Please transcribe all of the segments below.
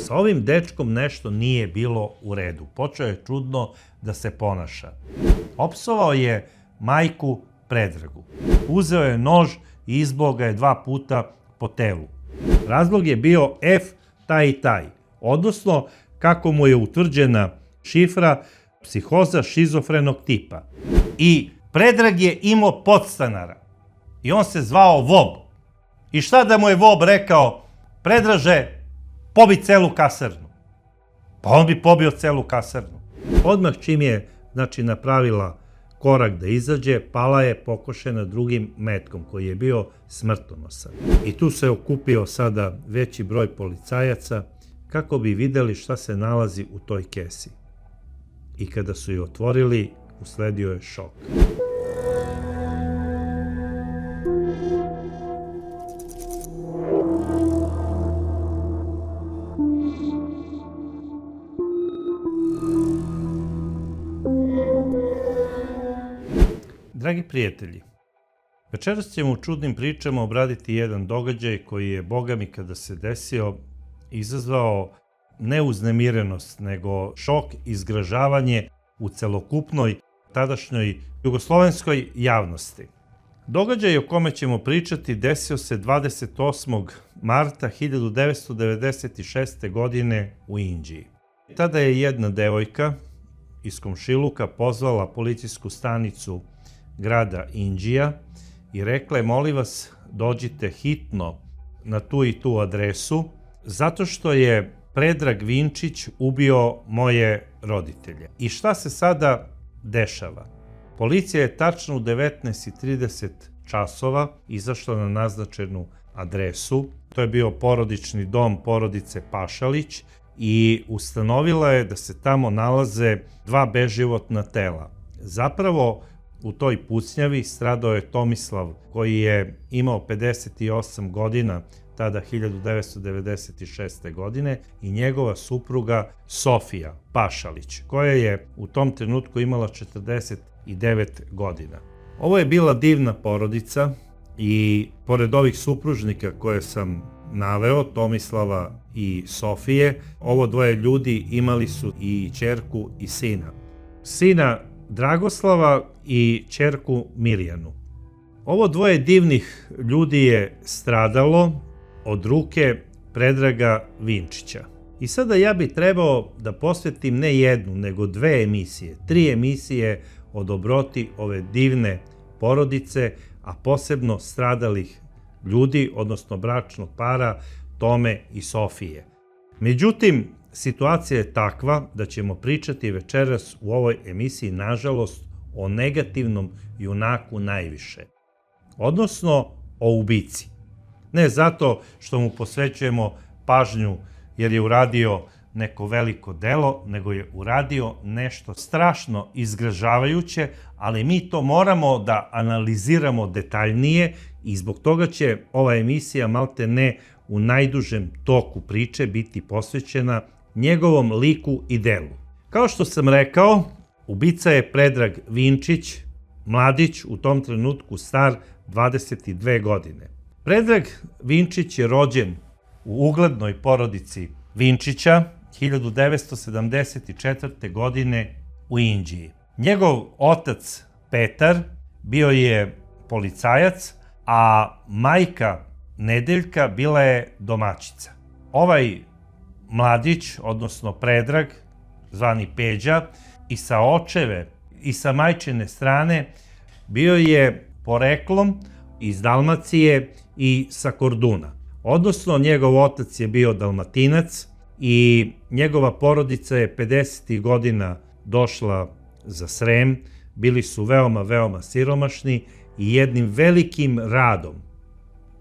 Sa ovim dečkom nešto nije bilo u redu. Počeo je čudno da se ponaša. Opsovao je majku Predragu. Uzeo je nož i izboo ga je 2 puta po telu. Razlog je bio F taj i taj, odnosno kako mu je utvrđena šifra psihoza šizofrenog tipa. I Predrag je imao podstanara i on se zvao Vob. I šta da mu je Vob rekao? Predraže, pobi celu kasarnu. Pa on bi pobio celu kasarnu. Odmah čim je, napravila korak da izađe, pala je pokošena drugim metkom koji je bio smrtonosan. I tu se okupio sada veći broj policajaca kako bi videli šta se nalazi u toj kesi. I kada su je otvorili, usledio je šok. Dragi prijatelji, večeras ćemo u čudnim pričama obraditi jedan događaj koji je, boga mi, kada se desio, izazvao ne uznemirenost, nego šok i zgražavanje u celokupnoj tadašnjoj jugoslovenskoj javnosti. Događaj o kome ćemo pričati desio se 28. marta 1996. godine u Inđiji. Tada je jedna devojka iz komšiluka pozvala policijsku stanicu grada Inđija i rekla je: molim vas, dođite hitno na tu i tu adresu, zato što je Predrag Vinčić ubio moje roditelje. I šta se sada dešava? Policija je tačno u 19:30 časova izašla na naznačenu adresu. To je bio porodični dom porodice Pašalić i ustanovila je da se tamo nalaze 2 beživotna tela. Zapravo, u toj pucnjavi stradao je Tomislav, koji je imao 58 godina, tada 1996. godine, i njegova supruga Sofija Pašalić, koja je u tom trenutku imala 49 godina. Ovo je bila divna porodica i pored ovih supružnika koje sam naveo, Tomislava i Sofije, ovo dvoje ljudi imali su i ćerku i sina. Sina Dragoslava i ćerku Mirjanu. Ovo dvoje divnih ljudi je stradalo od ruke Predraga Vinčića. I sada ja bih trebao da posvetim ne jednu, nego 2 emisije, 3 emisije o dobroti ove divne porodice, a posebno stradalih ljudi, odnosno bračnog para Tome i Sofije. Međutim, situacija je takva da ćemo pričati večeras u ovoj emisiji, nažalost, o negativnom junaku najviše. Odnosno, o ubici. Ne zato što mu posvećujemo pažnju jer je uradio neko veliko delo, nego je uradio nešto strašno izgražavajuće, ali mi to moramo da analiziramo detaljnije i zbog toga će ova emisija malte ne u najdužem toku priče biti posvećena njegovom liku i delu. Kao što sam rekao, ubica je Predrag Vinčić, mladić, u tom trenutku star 22 godine. Predrag Vinčić je rođen u uglednoj porodici Vinčića 1974. godine u Inđiji. Njegov otac Petar bio je policajac, a majka Nedeljka bila je domaćica. Ovaj mladić, odnosno Predrag, zvani Peđa, i sa očeve i sa majčine strane bio je poreklom iz Dalmacije i sa Korduna. Odnosno, njegov otac je bio Dalmatinac i njegova porodica je 50. godina došla za Srem. Bili su veoma, veoma siromašni i jednim velikim radom,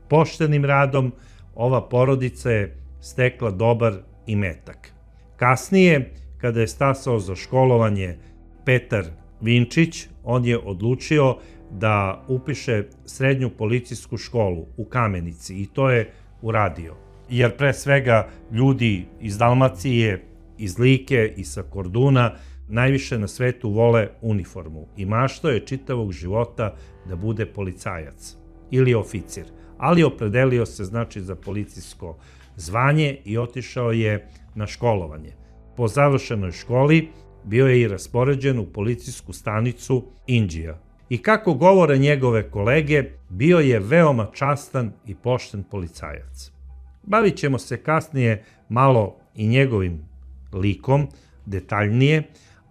poštenim radom, ova porodica je stekla dobar imetak. Kasnije, kada je stasao za školovanje Petar Vinčić, on je odlučio da upiše srednju policijsku školu u Kamenici i to je uradio. Jer pre svega ljudi iz Dalmacije, iz Like i sa Korduna najviše na svetu vole uniformu i maštao je čitavog života da bude policajac ili oficir, ali opredelio se za policijsko zvanje i otišao je na školovanje. Po završenoj školi bio je i raspoređen u policijsku stanicu Inđija. I kako govore njegove kolege, bio je veoma častan i pošten policajac. Bavit ćemo se kasnije malo i njegovim likom, detaljnije,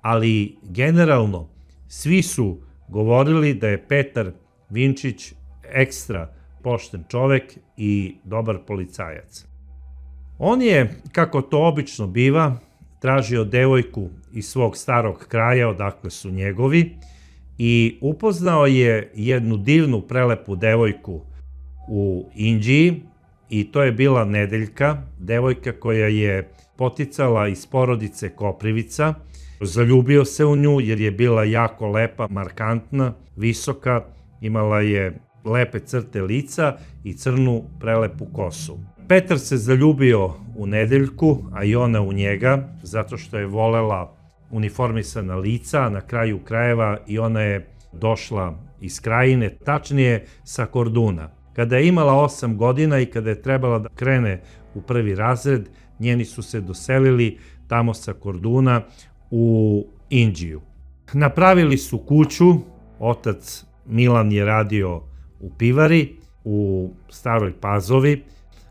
ali generalno svi su govorili da je Petar Vinčić ekstra pošten čovek i dobar policajac. On je, kako to obično biva, tražio devojku iz svog starog kraja odakle su njegovi i upoznao je jednu divnu, prelepu devojku u Inđiji i to je bila Nedeljka, devojka koja je poticala iz porodice Koprivica. Zaljubio se u nju jer je bila jako lepa, markantna, visoka, imala je lepe crte lica i crnu prelepu kosu. Petar se zaljubio u Nedeljku, a i ona u njega, zato što je volela uniformisana lica, a na kraju krajeva i ona je došla iz Krajine, tačnije sa Korduna. Kada je imala 8 godina i kada je trebala da krene u prvi razred, njeni su se doselili tamo sa Korduna u Inđiju. Napravili su kuću, otac Milan je radio u pivari u Staroj Pazovi,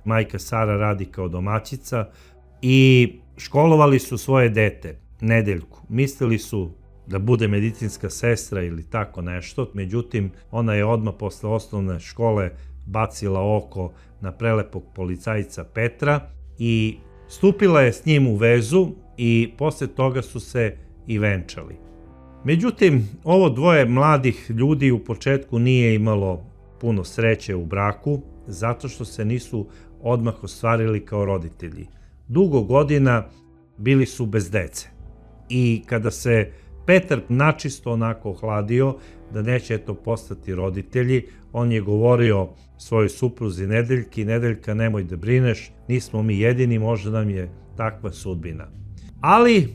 majka Sara radi kao domaćica i školovali su svoje dete, Nedeljku. Mislili su da bude medicinska sestra ili tako nešto, međutim ona je odmah posle osnovne škole bacila oko na prelepog policajca Petra i stupila je s njim u vezu i posle toga su se i venčali. Međutim, ovo dvoje mladih ljudi u početku nije imalo puno sreće u braku, zato što se nisu odmah ostvarili kao roditelji. Dugo godina bili su bez dece. I kada se Petar načisto onako ohladio da neće postati roditelji, on je govorio svojoj supruzi Nedeljki: Nedeljka, nemoj da brineš, nismo mi jedini, možda nam je takva sudbina. Ali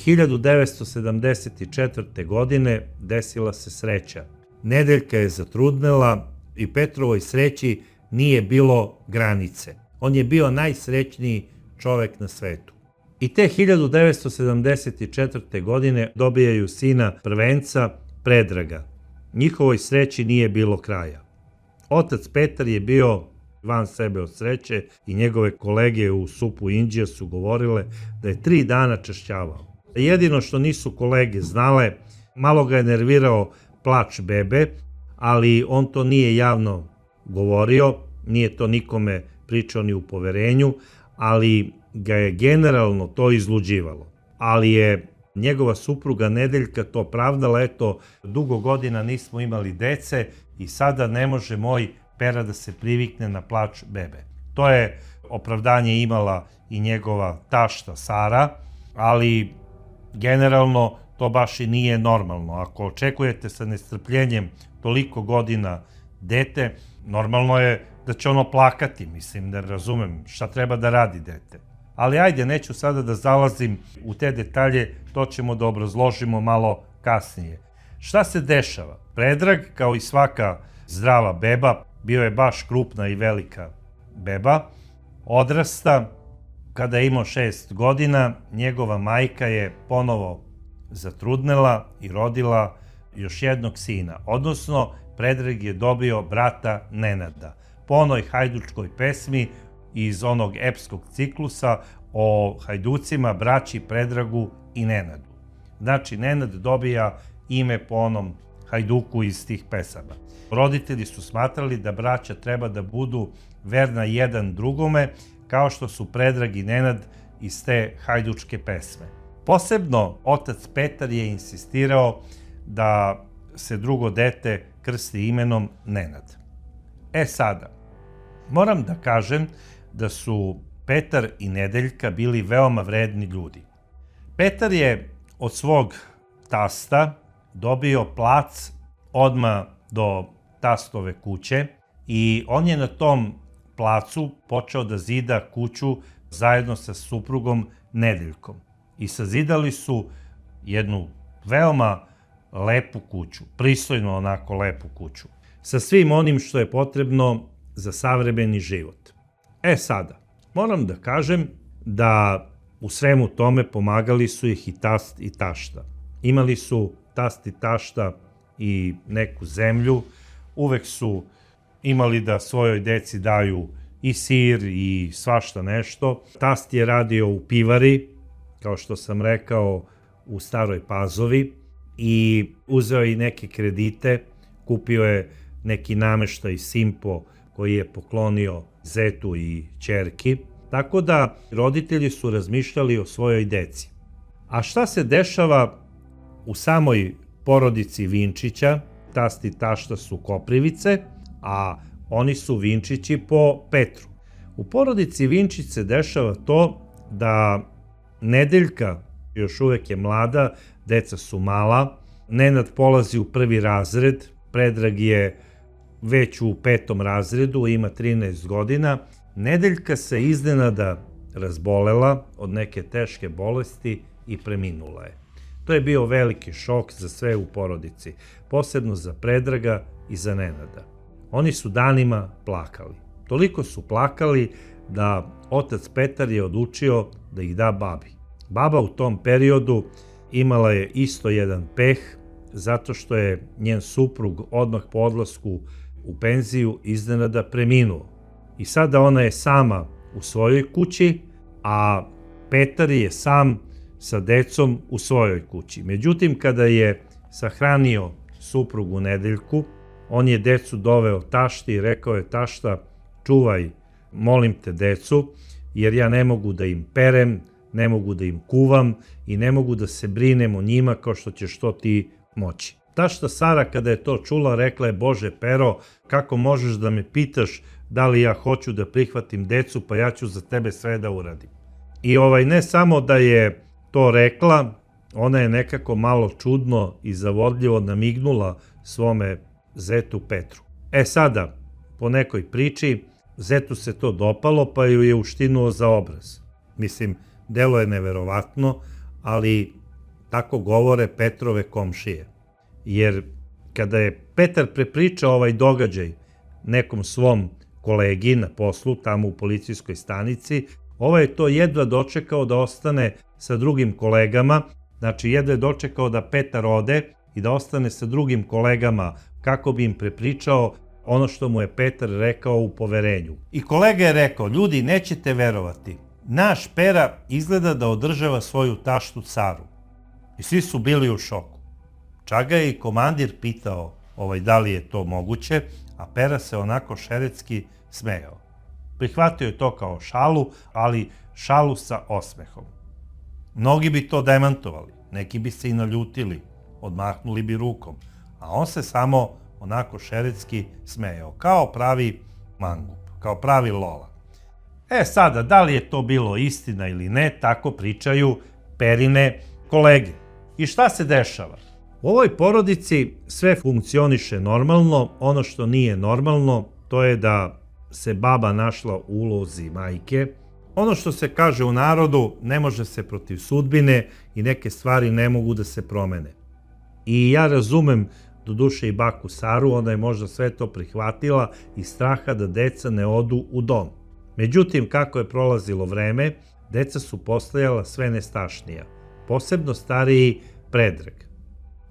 1974. godine desila se sreća. Nedeljka je zatrudnela i Petrovoj sreći nije bilo granice. On je bio najsrećniji čovek na svetu. I te 1974. godine dobijaju sina prvenca Predraga. Njihovoj sreći nije bilo kraja. Otac Petar je bio van sebe od sreće i njegove kolege u SUP-u Inđija su govorile da je 3 dana češćavao. Jedino što nisu kolege znale, malo ga je nervirao plač bebe, ali on to nije javno govorio, nije to nikome pričao ni u poverenju, ali ga je generalno to izluđivalo. Ali je njegova supruga Nedeljka to pravdala: eto, dugo godina nismo imali dece i sada ne može moj Pera da se privikne na plač bebe. To je opravdanje imala i njegova tašta Sara, ali generalno to baš i nije normalno. Ako očekujete sa nestrpljenjem toliko godina dete, normalno je da će ono plakati, mislim, da razumem šta treba da radi dete. Ali ajde, neću sada da zalazim u te detalje, to ćemo da obrazložimo malo kasnije. Šta se dešava? Predrag, kao i svaka zdrava beba, bio je baš krupna i velika beba, odrasta. Kada je imao 6 godina, njegova majka je ponovo zatrudnela i rodila još jednog sina, odnosno Predrag je dobio brata Nenada. Po onoj hajdučkoj pesmi iz onog epskog ciklusa o hajducima, braći Predragu i Nenadu. Znači, Nenad dobija ime po onom hajduku iz tih pesama. Roditelji su smatrali da braća treba da budu verna jedan drugome, kao što su Predrag i Nenad iz te hajdučke pesme. Posebno otac Petar je insistirao da se drugo dete krsti imenom Nenad. Sada, moram da kažem da su Petar i Nedeljka bili veoma vredni ljudi. Petar je od svog tasta dobio plac odmah do tastove kuće i on je na tom placu počeo da zida kuću zajedno sa suprugom Nedeljkom. I sazidali su jednu veoma lepu kuću, pristojno onako lepu kuću, sa svim onim što je potrebno za savremeni život. Sada, Moram da kažem da u svemu tome pomagali su ih i tast i tašta. Imali su tast i tašta i neku zemlju, uvek su imali da svojoj deci daju i sir i svašta nešto. Tast je radio u pivari, kao što sam rekao, u Staroj Pazovi i uzeo i neke kredite, kupio je neki nameštaj Simpo koji je poklonio zetu i ćerki, tako da roditelji su razmišljali o svojoj deci. A šta se dešava u samoj porodici Vinčića? Tast i tašta su Koprivice, a oni su Vinčići po Petru. U porodici Vinčić se dešava to da Nedeljka još uvek je mlada, deca su mala, Nenad polazi u 1. razred, Predrag je već u 5. razredu, ima 13 godina. Nedeljka se iznenada razbolela od neke teške bolesti i preminula je. To je bio veliki šok za sve u porodici, posebno za Predraga i za Nenada. Oni su danima plakali. Toliko su plakali da otac Petar je odlučio da ih da babi. Baba u tom periodu imala je isto jedan peh, zato što je njen suprug odmah po odlasku u penziju iznenada preminuo. I sada ona je sama u svojoj kući, a Petar je sam sa decom u svojoj kući. Međutim, kada je sahranio suprugu Nedeljku, on je decu doveo tašti i rekao je: tašta, čuvaj, molim te, decu, jer ja ne mogu da im perem, ne mogu da im kuvam i ne mogu da se brinem o njima kao što ćeš to ti moći. Tašta Sara, kada je to čula, rekla je: Bože Pero, kako možeš da me pitaš da li ja hoću da prihvatim decu, pa ja ću za tebe sve da uradim. I ne samo da je to rekla, ona je nekako malo čudno i zavodljivo namignula svome zetu Petru. Sada, po nekoj priči, zetu se to dopalo, pa ju je uštinuo za obraz. Mislim, delo je neverovatno, ali tako govore Petrove komšije. Jer kada je Petar prepričao ovaj događaj nekom svom kolegi na poslu, tamo u policijskoj stanici, je to jedva dočekao da ostane sa drugim kolegama, znači jedva je dočekao da Petar ode i da ostane sa drugim kolegama kako bi im prepričao ono što mu je Petar rekao u poverenju. I kolega je rekao: ljudi, nećete verovati, naš Pera izgleda da održava svoju taštu Saru. I svi su bili u šoku. Čak ga je i komandir pitao da li je to moguće, a Pera se onako šeretski smejao. Prihvatio je to kao šalu, ali šalu sa osmehom. Mnogi bi to demantovali, neki bi se i naljutili, odmahnuli bi rukom, a on se samo onako šeretski smejao, kao pravi mangup, kao pravi lola. Sada, da li je to bilo istina ili ne, tako pričaju Perine kolege. I šta se dešava? U ovoj porodici sve funkcioniše normalno, ono što nije normalno to je da se baba našla u ulozi majke. Ono što se kaže u narodu, ne može se protiv sudbine i neke stvari ne mogu da se promene. I ja razumem doduše i baku Saru, ona je možda sve to prihvatila iz straha da deca ne odu u dom. Međutim, kako je prolazilo vreme, deca su postajala sve nestašnija, posebno stariji Predrag.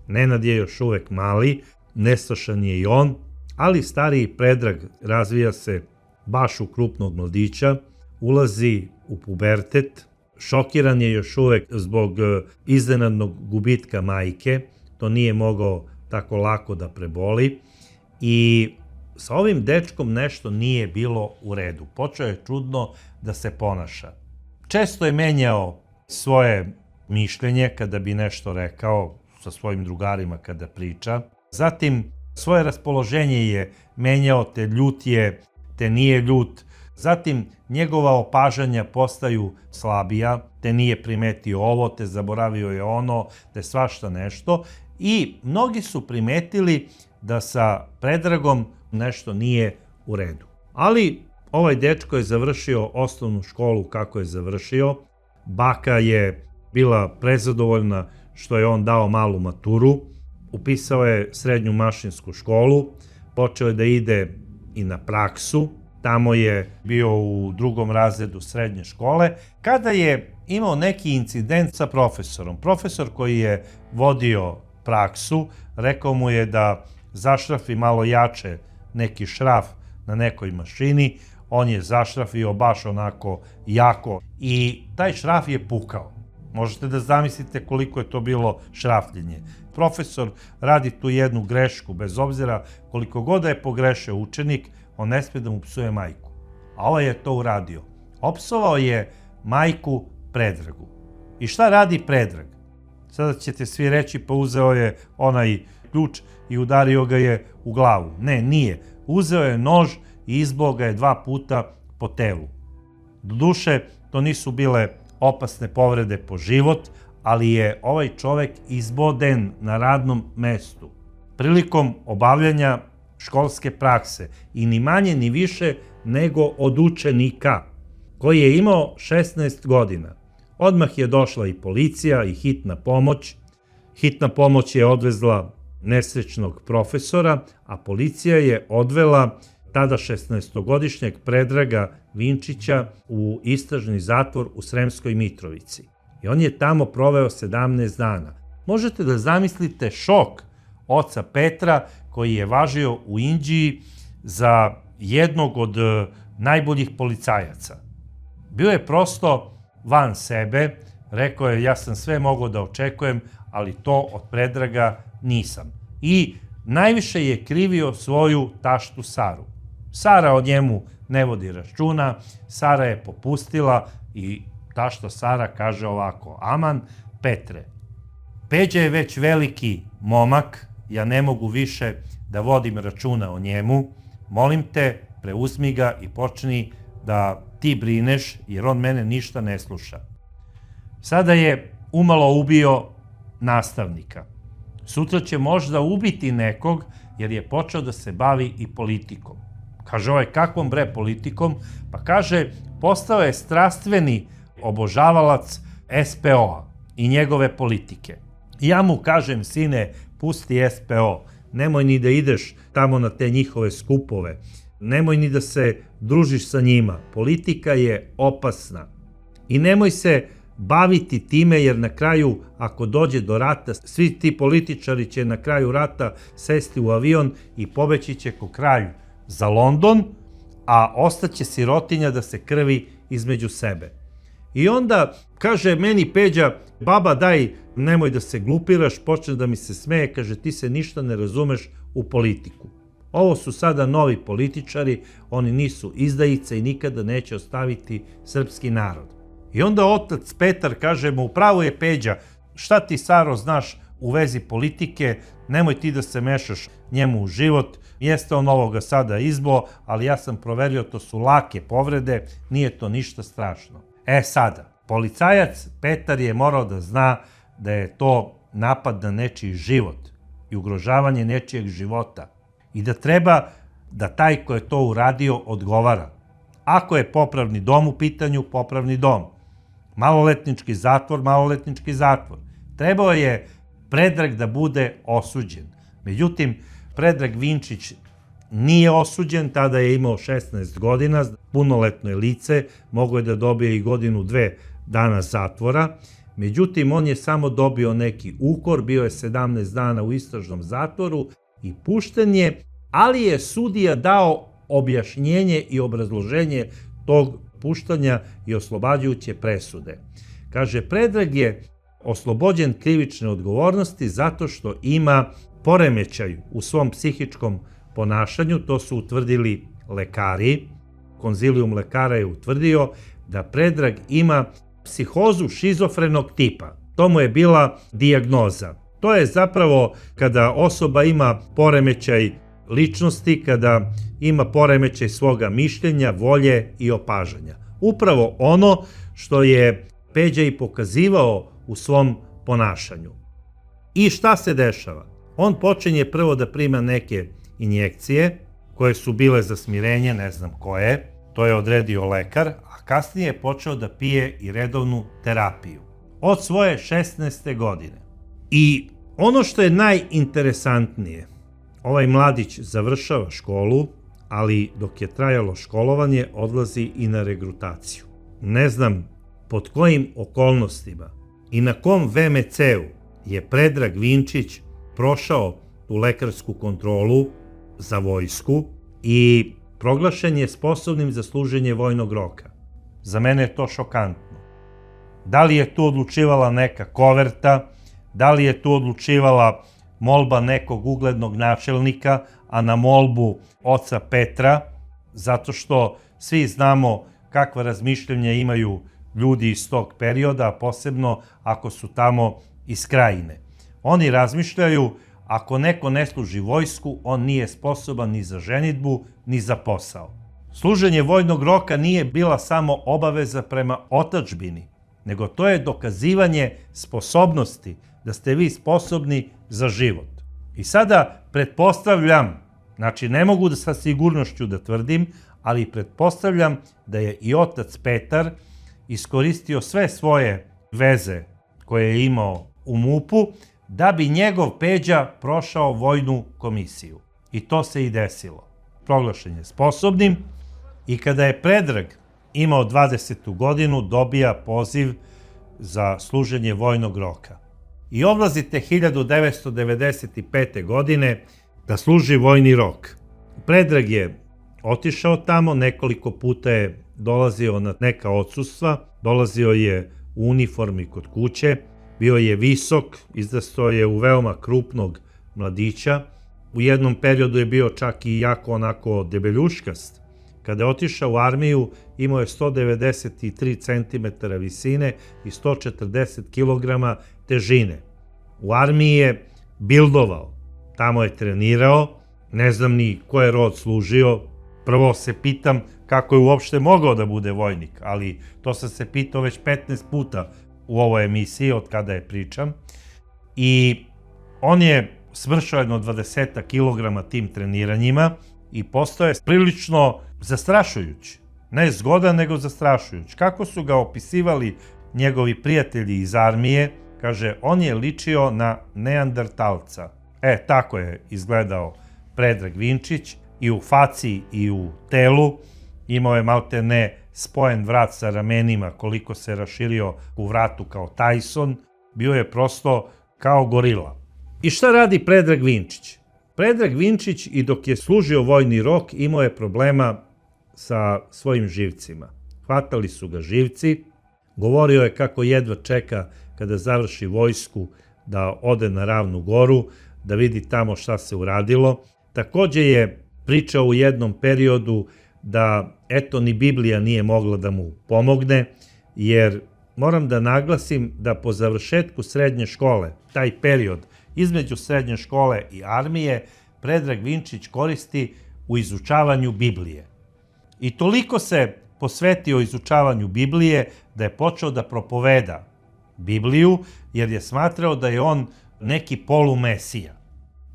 Nenad je još uvek mali, nestašan je i on, ali stariji Predrag razvija se baš u krupnog mladića, ulazi u pubertet, šokiran je još uvek zbog iznenadnog gubitka majke, to nije mogao tako lako da preboli i sa ovim dečkom nešto nije bilo u redu. Počeo je čudno da se ponaša. Često je menjao svoje mišljenje kada bi nešto rekao sa svojim drugarima kada priča. Zatim, svoje raspoloženje je menjao, te ljut je, te nije ljut. Zatim, njegova opažanja postaju slabija, te nije primetio ovo, te zaboravio je ono, te svašta nešto. I mnogi su primetili da sa Predragom nešto nije u redu. Ali ovaj dečko je završio osnovnu školu kako je završio. Baka je bila prezadovoljna što je on dao malu maturu. Upisao je srednju mašinsku školu, počeo je da ide i na praksu, tamo je bio u 2. razredu srednje škole, kada je imao neki incident sa profesorom. Profesor koji je vodio praksu, rekao mu je da zašrafi malo jače neki šraf na nekoj mašini, on je zašrafio baš onako jako i taj šraf je pukao. Možete da zamislite koliko je to bilo šrafljenje. Profesor radi tu jednu grešku, bez obzira koliko god da je pogrešio učenik, on ne smije da mu psuje majku. A ovaj je to uradio. Opsovao je majku Predragu. I šta radi Predrag? Sada ćete svi reći, pa uzeo je onaj ključ i udario ga je u glavu. Ne, nije. Uzeo je nož i izboo ga je 2 puta po telu. Doduše, to nisu bile opasne povrede po život, ali je ovaj čovek izboden na radnom mestu prilikom obavljanja školske prakse i ni manje ni više nego od učenika koji je imao 16 godina. Odmah je došla i policija i hitna pomoć. Hitna pomoć je odvezla nesrećnog profesora, a policija je odvela tada 16-godišnjeg Predraga Vinčića u istražni zatvor u Sremskoj Mitrovici. I on je tamo proveo 17 dana. Možete da zamislite šok oca Petra koji je važio u Inđiji za jednog od najboljih policajaca. Bio je prosto van sebe, rekao je ja sam sve mogao da očekujem, ali to od Predraga nisam. I najviše je krivio svoju taštu Saru. Sara o njemu ne vodi računa, Sara je popustila i tašta Sara kaže ovako: aman Petre, Peđa je već veliki momak, ja ne mogu više da vodim računa o njemu, molim te preuzmi ga i počni da ti brineš jer on mene ništa ne sluša. Sada je umalo ubio nastavnika. Sutra će možda ubiti nekog jer je počeo da se bavi i politikom. Kaže ovaj, kakvom bre politikom? Pa kaže, postao je strastveni obožavalac SPO-a i njegove politike. Ja mu kažem, sine, pusti SPO, nemoj ni da ideš tamo na te njihove skupove, nemoj ni da se družiš sa njima, politika je opasna. I nemoj se baviti time jer na kraju, ako dođe do rata, svi ti političari će na kraju rata sesti u avion i pobeći će ko kralj za London, a ostaće sirotinja da se krvi između sebe. I onda kaže meni Peđa, baba daj, nemoj da se glupiraš, počne da mi se smeje, kaže ti se ništa ne razumeš u politiku. Ovo su sada novi političari, oni nisu izdajice i nikada neće ostaviti srpski narod. I onda otac Petar kaže mu, upravo je Peđa, šta ti Saro znaš u vezi politike, nemoj ti da se mešaš njemu u život, jeste on ovoga sada izbo, ali ja sam proverio, to su lake povrede, nije to ništa strašno. Sada, policajac Petar je morao da zna da je to napad na nečiji život i ugrožavanje nečijeg života i da treba da taj ko je to uradio odgovara. Ako je popravni dom u pitanju, popravni dom. Maloletnički zatvor, maloletnički zatvor. Trebao je Predrag da bude osuđen. Međutim, Predrag Vinčić nije osuđen, tada je imao 16 godina, punoletno je lice, mogao je da dobije i 1-2 dana zatvora. Međutim, on je samo dobio neki ukor, bio je 17 dana u istražnom zatvoru i pušten je, ali je sudija dao objašnjenje i obrazloženje tog puštanja i oslobađajuće presude. Kaže, Predrag je oslobođen krivične odgovornosti zato što ima poremećaj u svom psihičkom ponašanju, to su utvrdili lekari. Konzilijum lekara je utvrdio da Predrag ima psihozu šizofrenog tipa. To mu je bila dijagnoza. To je zapravo kada osoba ima poremećaj ličnosti, kada ima poremećaj svoga mišljenja, volje i opažanja. Upravo ono što je Peđa i pokazivao u svom ponašanju. I šta se dešava? On počinje prvo da prima neke injekcije koje su bile za smirenje, ne znam koje, to je odredio lekar, a kasnije je počeo da pije i redovnu terapiju. Od svoje 16. godine. I ono što je najinteresantnije, ovaj mladić završava školu, ali dok je trajalo školovanje odlazi i na regrutaciju. Ne znam pod kojim okolnostima i na kom VMC-u je Predrag Vinčić prošao tu lekarsku kontrolu za vojsku i proglašen je sposobnim za služenje vojnog roka. Za mene je to šokantno. Da li je tu odlučivala neka koverta, da li je tu odlučivala molba nekog uglednog načelnika, a na molbu oca Petra, zato što svi znamo kakva razmišljanja imaju ljudi iz tog perioda, a posebno ako su tamo iz Krajine. Oni razmišljaju, ako neko ne služi vojsku, on nije sposoban ni za ženidbu, ni za posao. Služenje vojnog roka nije bila samo obaveza prema otadžbini, nego to je dokazivanje sposobnosti, da ste vi sposobni za život. I sada pretpostavljam, znači ne mogu da sa sigurnošću da tvrdim, ali pretpostavljam da je i otac Petar iskoristio sve svoje veze koje je imao u MUP-u da bi njegov Peđa prošao vojnu komisiju. I to se i desilo. Proglašen je sposobnim i kada je Predrag imao 20. godinu, dobija poziv za služenje vojnog roka. I odlazite 1995. godine da služi vojni rok. Predrag je otišao tamo, nekoliko puta je dolazio na neka odsustva, dolazio je u uniformi kod kuće, bio je visok, izrastao je u veoma krupnog mladića, u jednom periodu je bio čak i jako onako debeljuškast. Kada je otišao u armiju, imao je 193 cm visine i 140 kg težine. U armiji je bildovao, tamo je trenirao, ne znam ni ko je rod služio. Prvo se pitam kako je uopšte mogao da bude vojnik, ali to sam se pitao već 15 puta u ovoj emisiji, od kada je pričam. I on je smršao jedno 20 kg tim treniranjima i postao je prilično zastrašujući. Ne zgodan, nego zastrašujući. Kako su ga opisivali njegovi prijatelji iz armije, kaže, on je ličio na neandertalca. Tako je izgledao Predrag Vinčić, i u faci i u telu. Imao je malte ne spojen vrat sa ramenima, koliko se raširio u vratu kao Tyson. Bio je prosto kao gorila. I šta radi Predrag Vinčić? Predrag Vinčić i dok je služio vojni rok imao je problema sa svojim živcima. Hvatali su ga živci, govorio je kako jedva čeka kada završi vojsku da ode na Ravnu Goru, da vidi tamo šta se uradilo. Takođe je pričao u jednom periodu da eto ni Biblija nije mogla da mu pomogne, jer moram da naglasim da po završetku srednje škole, taj period između srednje škole i armije, Predrag Vinčić koristi u izučavanju Biblije. I toliko se posvetio izučavanju Biblije da je počeo da propoveda Bibliju, jer je smatrao da je on neki polumesija.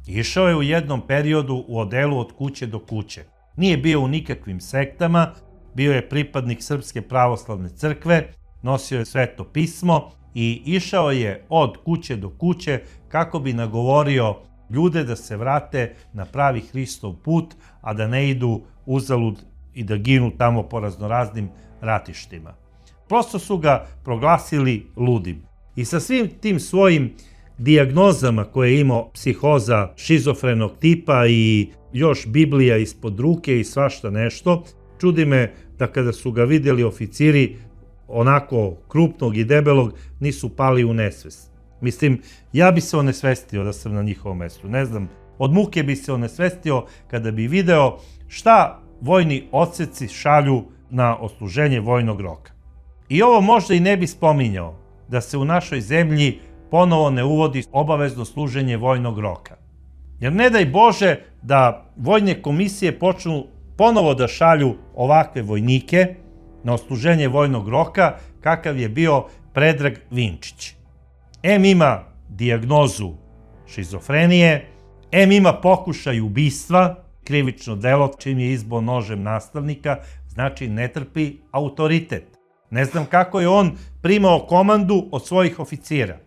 Išao je u jednom periodu u odelu od kuće do kuće. Nije bio u nikakvim sektama, bio je pripadnik Srpske pravoslavne crkve, nosio je sveto pismo i išao je od kuće do kuće kako bi nagovorio ljude da se vrate na pravi Hristov put, a da ne idu uzalud i da ginu tamo po raznoraznim ratištima. Prosto su ga proglasili ludim. I sa svim tim svojim dijagnozama koje je imao, psihoza šizofrenog tipa i još Biblija ispod ruke i svašta nešto, čudi me da kada su ga vidjeli oficiri onako krupnog i debelog, nisu pali u nesvest. Mislim, ja bi se onesvestio da sam na njihovom mestu. Ne znam, od muke bi se onesvestio kada bi video šta vojni odseci šalju na odsluženje vojnog roka. I ovo možda i ne bi spominjao da se u našoj zemlji ponovo ne uvodi obavezno služenje vojnog roka. Jer ne daj Bože da vojne komisije počnu ponovo da šalju ovakve vojnike na odsluženje vojnog roka kakav je bio Predrag Vinčić. Ima dijagnozu šizofrenije, ima pokušaj ubistva, krivično delo čim je izbio nožem nastavnika, znači ne trpi autoritet. Ne znam kako je on primao komandu od svojih oficira.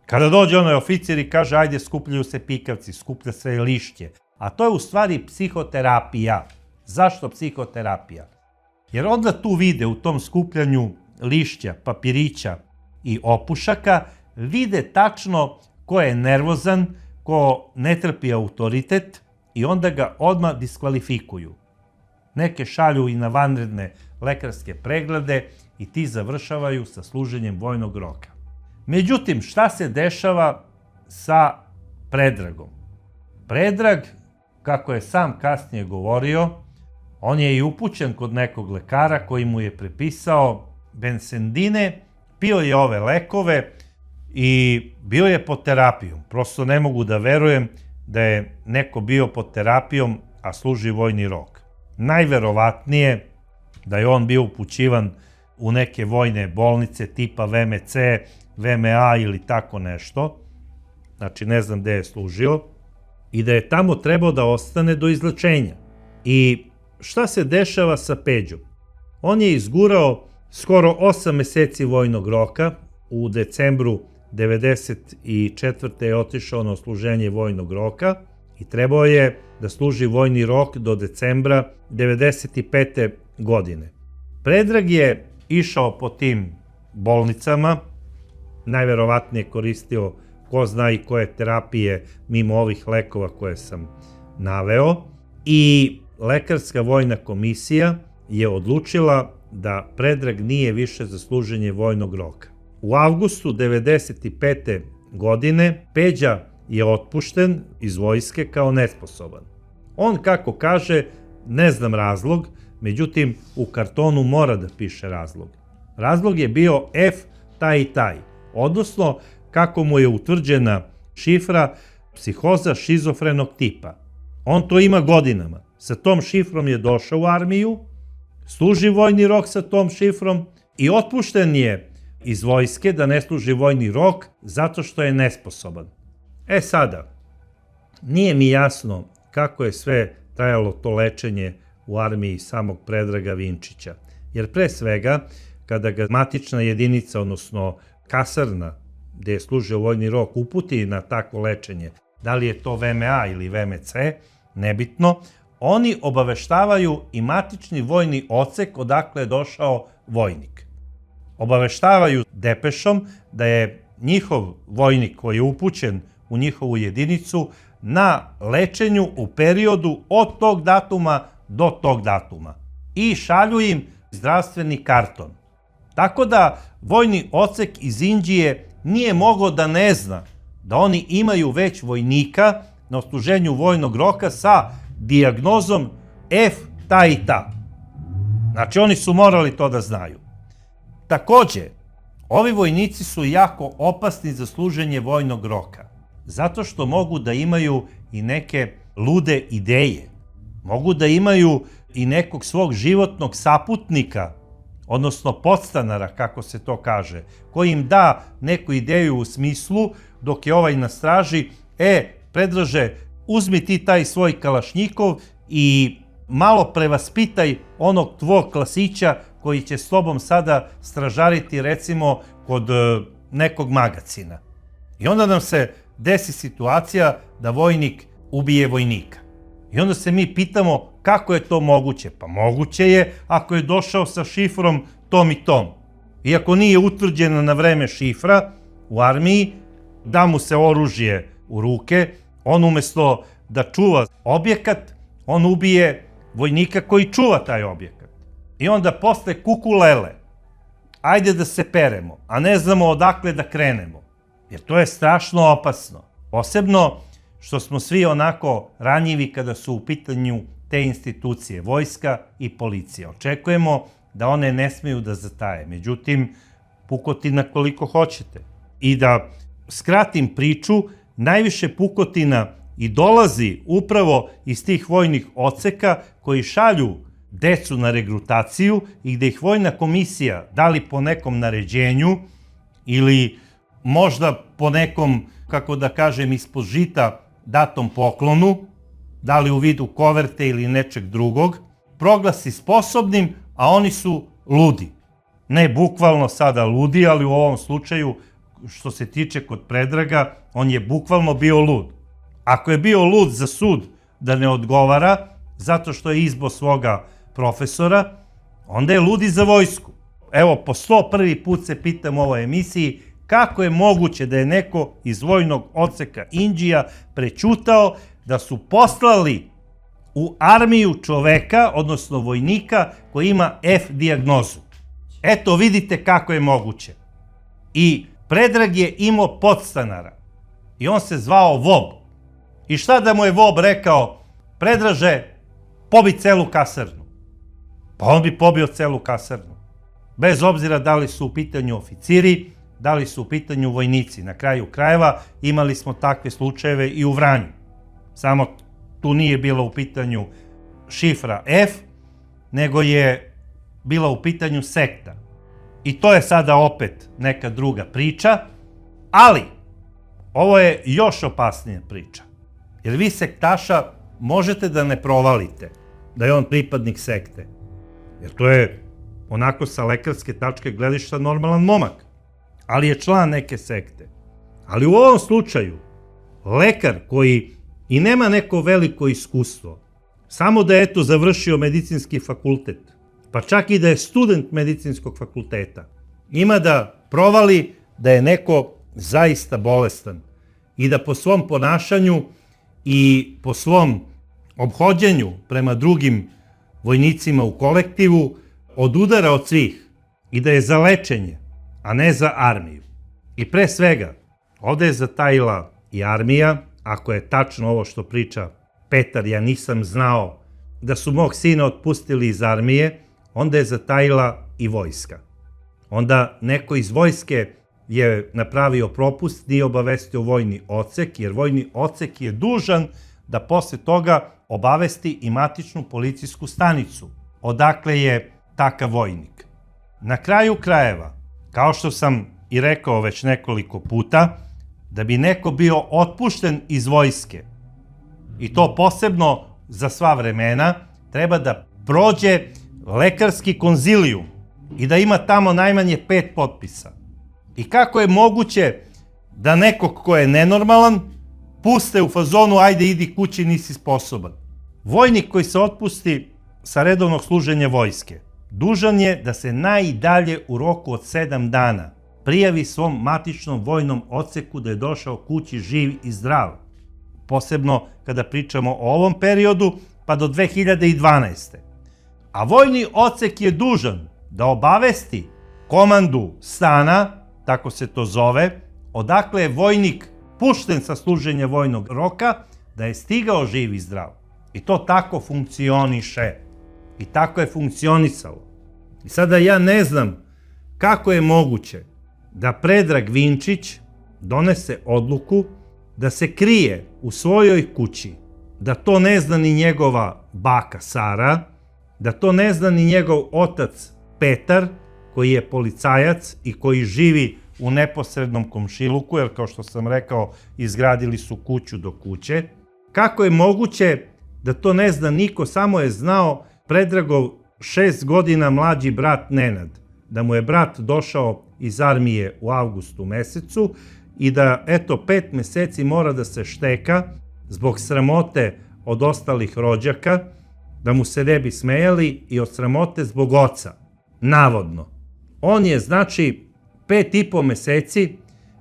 Kada dođe onaj oficir i kaže ajde skupljaju se pikavci, skuplja se lišće, a to je u stvari psihoterapija. Zašto psihoterapija? Jer onda tu vide u tom skupljanju lišća, papirića i opušaka, vide tačno ko je nervozan, ko ne trpi autoritet i onda ga odmah diskvalifikuju. Neke šalju i na vanredne lekarske preglede i ti završavaju sa služenjem vojnog roka. Međutim, šta se dešava sa Predragom? Predrag, kako je sam kasnije govorio, on je i upućen kod nekog lekara koji mu je prepisao bensendine, pio je ove lekove i bio je pod terapijom. Prosto ne mogu da verujem da je neko bio pod terapijom, a služi vojni rok. Najverovatnije da je on bio upućivan u neke vojne bolnice tipa VMC, VMA ili tako nešto. Znači ne znam gde je služio. I da je tamo trebao da ostane do izlečenja. I šta se dešava sa Peđom? On je izgurao skoro 8 meseci vojnog roka. U decembru 1994. je otišao na odsluženje vojnog roka i trebao je da služi vojni rok do decembra 1995. godine. Predrag je išao po tim bolnicama, najverovatnije koristio ko zna i koje terapije mimo ovih lekova koje sam naveo i lekarska vojna komisija je odlučila da Predrag nije više za služenje vojnog roka. U avgustu 1995. godine Peđa je otpušten iz vojske kao nesposoban. On, kako kaže, ne znam razlog, međutim u kartonu mora da piše razlog. Razlog je bio F taj i taj, odnosno kako mu je utvrđena šifra psihoza šizofrenog tipa. On to ima godinama. Sa tom šifrom je došao u armiju, služi vojni rok sa tom šifrom i otpušten je iz vojske da ne služi vojni rok zato što je nesposoban. E sada, nije mi jasno kako je sve trajalo to lečenje u armiji samog Predraga Vinčića. Jer pre svega, kada ga matična jedinica, odnosno kasarna, gde je služio vojni rok, uputi na takvo lečenje, da li je to VMA ili VMC, nebitno, oni obaveštavaju i matični vojni odsek odakle je došao vojnik. Obaveštavaju depešom da je njihov vojnik koji je upućen u njihovu jedinicu na lečenju u periodu od tog datuma do tog datuma i šalju im zdravstveni karton. Tako da vojni odsek iz Inđije nije mogao da ne zna da oni imaju već vojnika na odsluženju vojnog roka sa dijagnozom F ta i ta. Znači oni su morali to da znaju. Takođe, ovi vojnici su jako opasni za služenje vojnog roka, zato što mogu da imaju i neke lude ideje. Mogu da imaju i nekog svog životnog saputnika, odnosno podstanara, kako se to kaže, koji im da neku ideju u smislu, dok je ovaj na straži, Predraže, uzmi ti taj svoj kalašnjikov i malo prevaspitaj onog tvog klasića koji će s tobom sada stražariti recimo kod nekog magacina. I onda nam se desi situacija da vojnik ubije vojnika. I onda se mi pitamo kako je to moguće? Pa moguće je ako je došao sa šifrom tom i tom. Iako nije utvrđena na vreme šifra u armiji, da mu se oružje u ruke, on umesto da čuva objekat, on ubije vojnika koji čuva taj objekat. I onda posle kukulele, ajde da se peremo, a ne znamo odakle da krenemo. Jer to je strašno opasno. Posebno što smo svi onako ranjivi kada su u pitanju te institucije, vojska i policija. Očekujemo da one ne smeju da zataje. Međutim, pukotina koliko hoćete. I da skratim priču, najviše pukotina i dolazi upravo iz tih vojnih odseka koji šalju decu na regrutaciju i gde ih vojna komisija, da li po nekom naređenju ili možda po nekom, kako da kažem, ispod žita datom poklonu, da li u vidu koverte ili nečeg drugog, proglasi sposobnim, a oni su ludi. Ne bukvalno sada ludi, ali u ovom slučaju, što se tiče kod Predraga, on je bukvalno bio lud. Ako je bio lud za sud da ne odgovara, zato što je izbo svoga profesora, onda je ludi za vojsku. Evo, po 101. put se pitam u ovoj emisiji kako je moguće da je neko iz vojnog odseka Inđija prećutao da su poslali u armiju čoveka, odnosno vojnika, koji ima F dijagnozu. Eto, vidite kako je moguće. I Predrag je imao podstanara i on se zvao Vob. I šta da mu je Vob rekao? Predraže, pobi celu kasarnu. Pa on bi pobio celu kasarnu. Bez obzira da li su u pitanju oficiri, da li su u pitanju vojnici. Na kraju krajeva imali smo takve slučajeve i u Vranju. Samo tu nije bilo u pitanju šifra F, nego je bila u pitanju sekta. I to je sada opet neka druga priča, ali ovo je još opasnija priča. Jer vi sektaša možete da ne provalite da je on pripadnik sekte. Jer to je onako sa lekarske tačke gledišta normalan momak. Ali je član neke sekte. Ali u ovom slučaju, lekar koji i nema neko veliko iskustvo, samo da je eto završio medicinski fakultet, pa čak i da je student medicinskog fakulteta, ima da provali da je neko zaista bolestan i da po svom ponašanju i po svom ophođenju prema drugim vojnicima u kolektivu odudara od svih i da je za lečenje, a ne za armiju. I pre svega, ovde je zatajila i armija, ako je tačno ovo što priča Petar, ja nisam znao da su mog sina otpustili iz armije, onda je zatajila i vojska. Onda neko iz vojske je napravio propust, nije obavestio vojni odsek, jer vojni odsek je dužan da posle toga obavesti i matičnu policijsku stanicu, odakle je takav vojnik. Na kraju krajeva, kao što sam i rekao već nekoliko puta, da bi neko bio otpušten iz vojske, i to posebno za sva vremena, treba da prođe lekarski konzilijum i da ima tamo najmanje 5 potpisa. I kako je moguće da nekog ko je nenormalan puste u fazonu ajde idi kući, nisi sposoban. Vojnik koji se otpusti sa redovnog služenja vojske dužan je da se najdalje u roku od 7 dana prijavi svom matičnom vojnom odseku da je došao kući živ i zdrav. Posebno kada pričamo o ovom periodu, pa do 2012. A vojni odsek je dužan da obavesti komandu stana, tako se to zove, odakle je vojnik pušten sa služenja vojnog roka, da je stigao živ i zdrav. I to tako funkcioniše. I tako je funkcionisalo. I sada ja ne znam kako je moguće da Predrag Vinčić donese odluku da se krije u svojoj kući, da to ne zna ni njegova baka Sara, da to ne zna ni njegov otac Petar, koji je policajac i koji živi u neposrednom komšiluku, jer kao što sam rekao, izgradili su kuću do kuće. Kako je moguće da to ne zna niko, samo je znao Predragov 6 godina mlađi brat Nenad, da mu je brat došao iz armije u avgustu mesecu i da, eto, 5 meseci mora da se šteka zbog sramote od ostalih rođaka, da mu se ne bi smejali i od sramote zbog oca, navodno. On je, znači, 5,5 meseci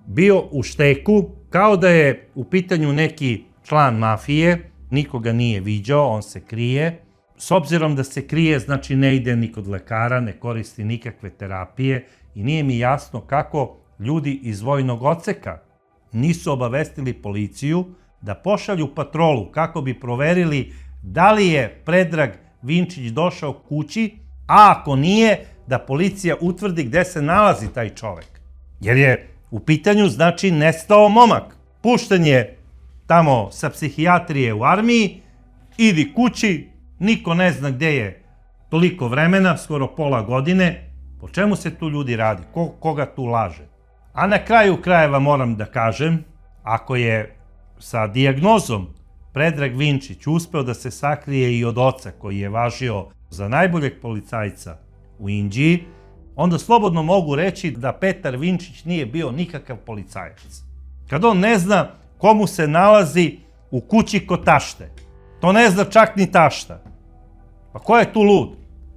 bio u šteku, kao da je u pitanju neki član mafije, nikoga nije viđao, on se krije. S obzirom da se krije, znači ne ide ni kod lekara, ne koristi nikakve terapije i nije mi jasno kako ljudi iz vojnog odseka nisu obavestili policiju da pošalju patrolu kako bi proverili da li je Predrag Vinčić došao kući, a ako nije, da policija utvrdi gde se nalazi taj čovek. Jer je u pitanju, znači, nestao momak. Pušten je tamo sa psihijatrije u armiji, idi kući, niko ne zna gde je toliko vremena, skoro pola godine. Po čemu se tu ljudi radi? Koga tu laže? A na kraju krajeva moram da kažem, ako je sa dijagnozom Predrag Vinčić uspeo da se sakrije i od oca koji je važio za najboljeg policajca u Inđiji, onda slobodno mogu reći da Petar Vinčić nije bio nikakav policajac. Kad on ne zna komu se nalazi u kući kod tašte, to ne zna čak ni tašta. Pa ko je tu lud?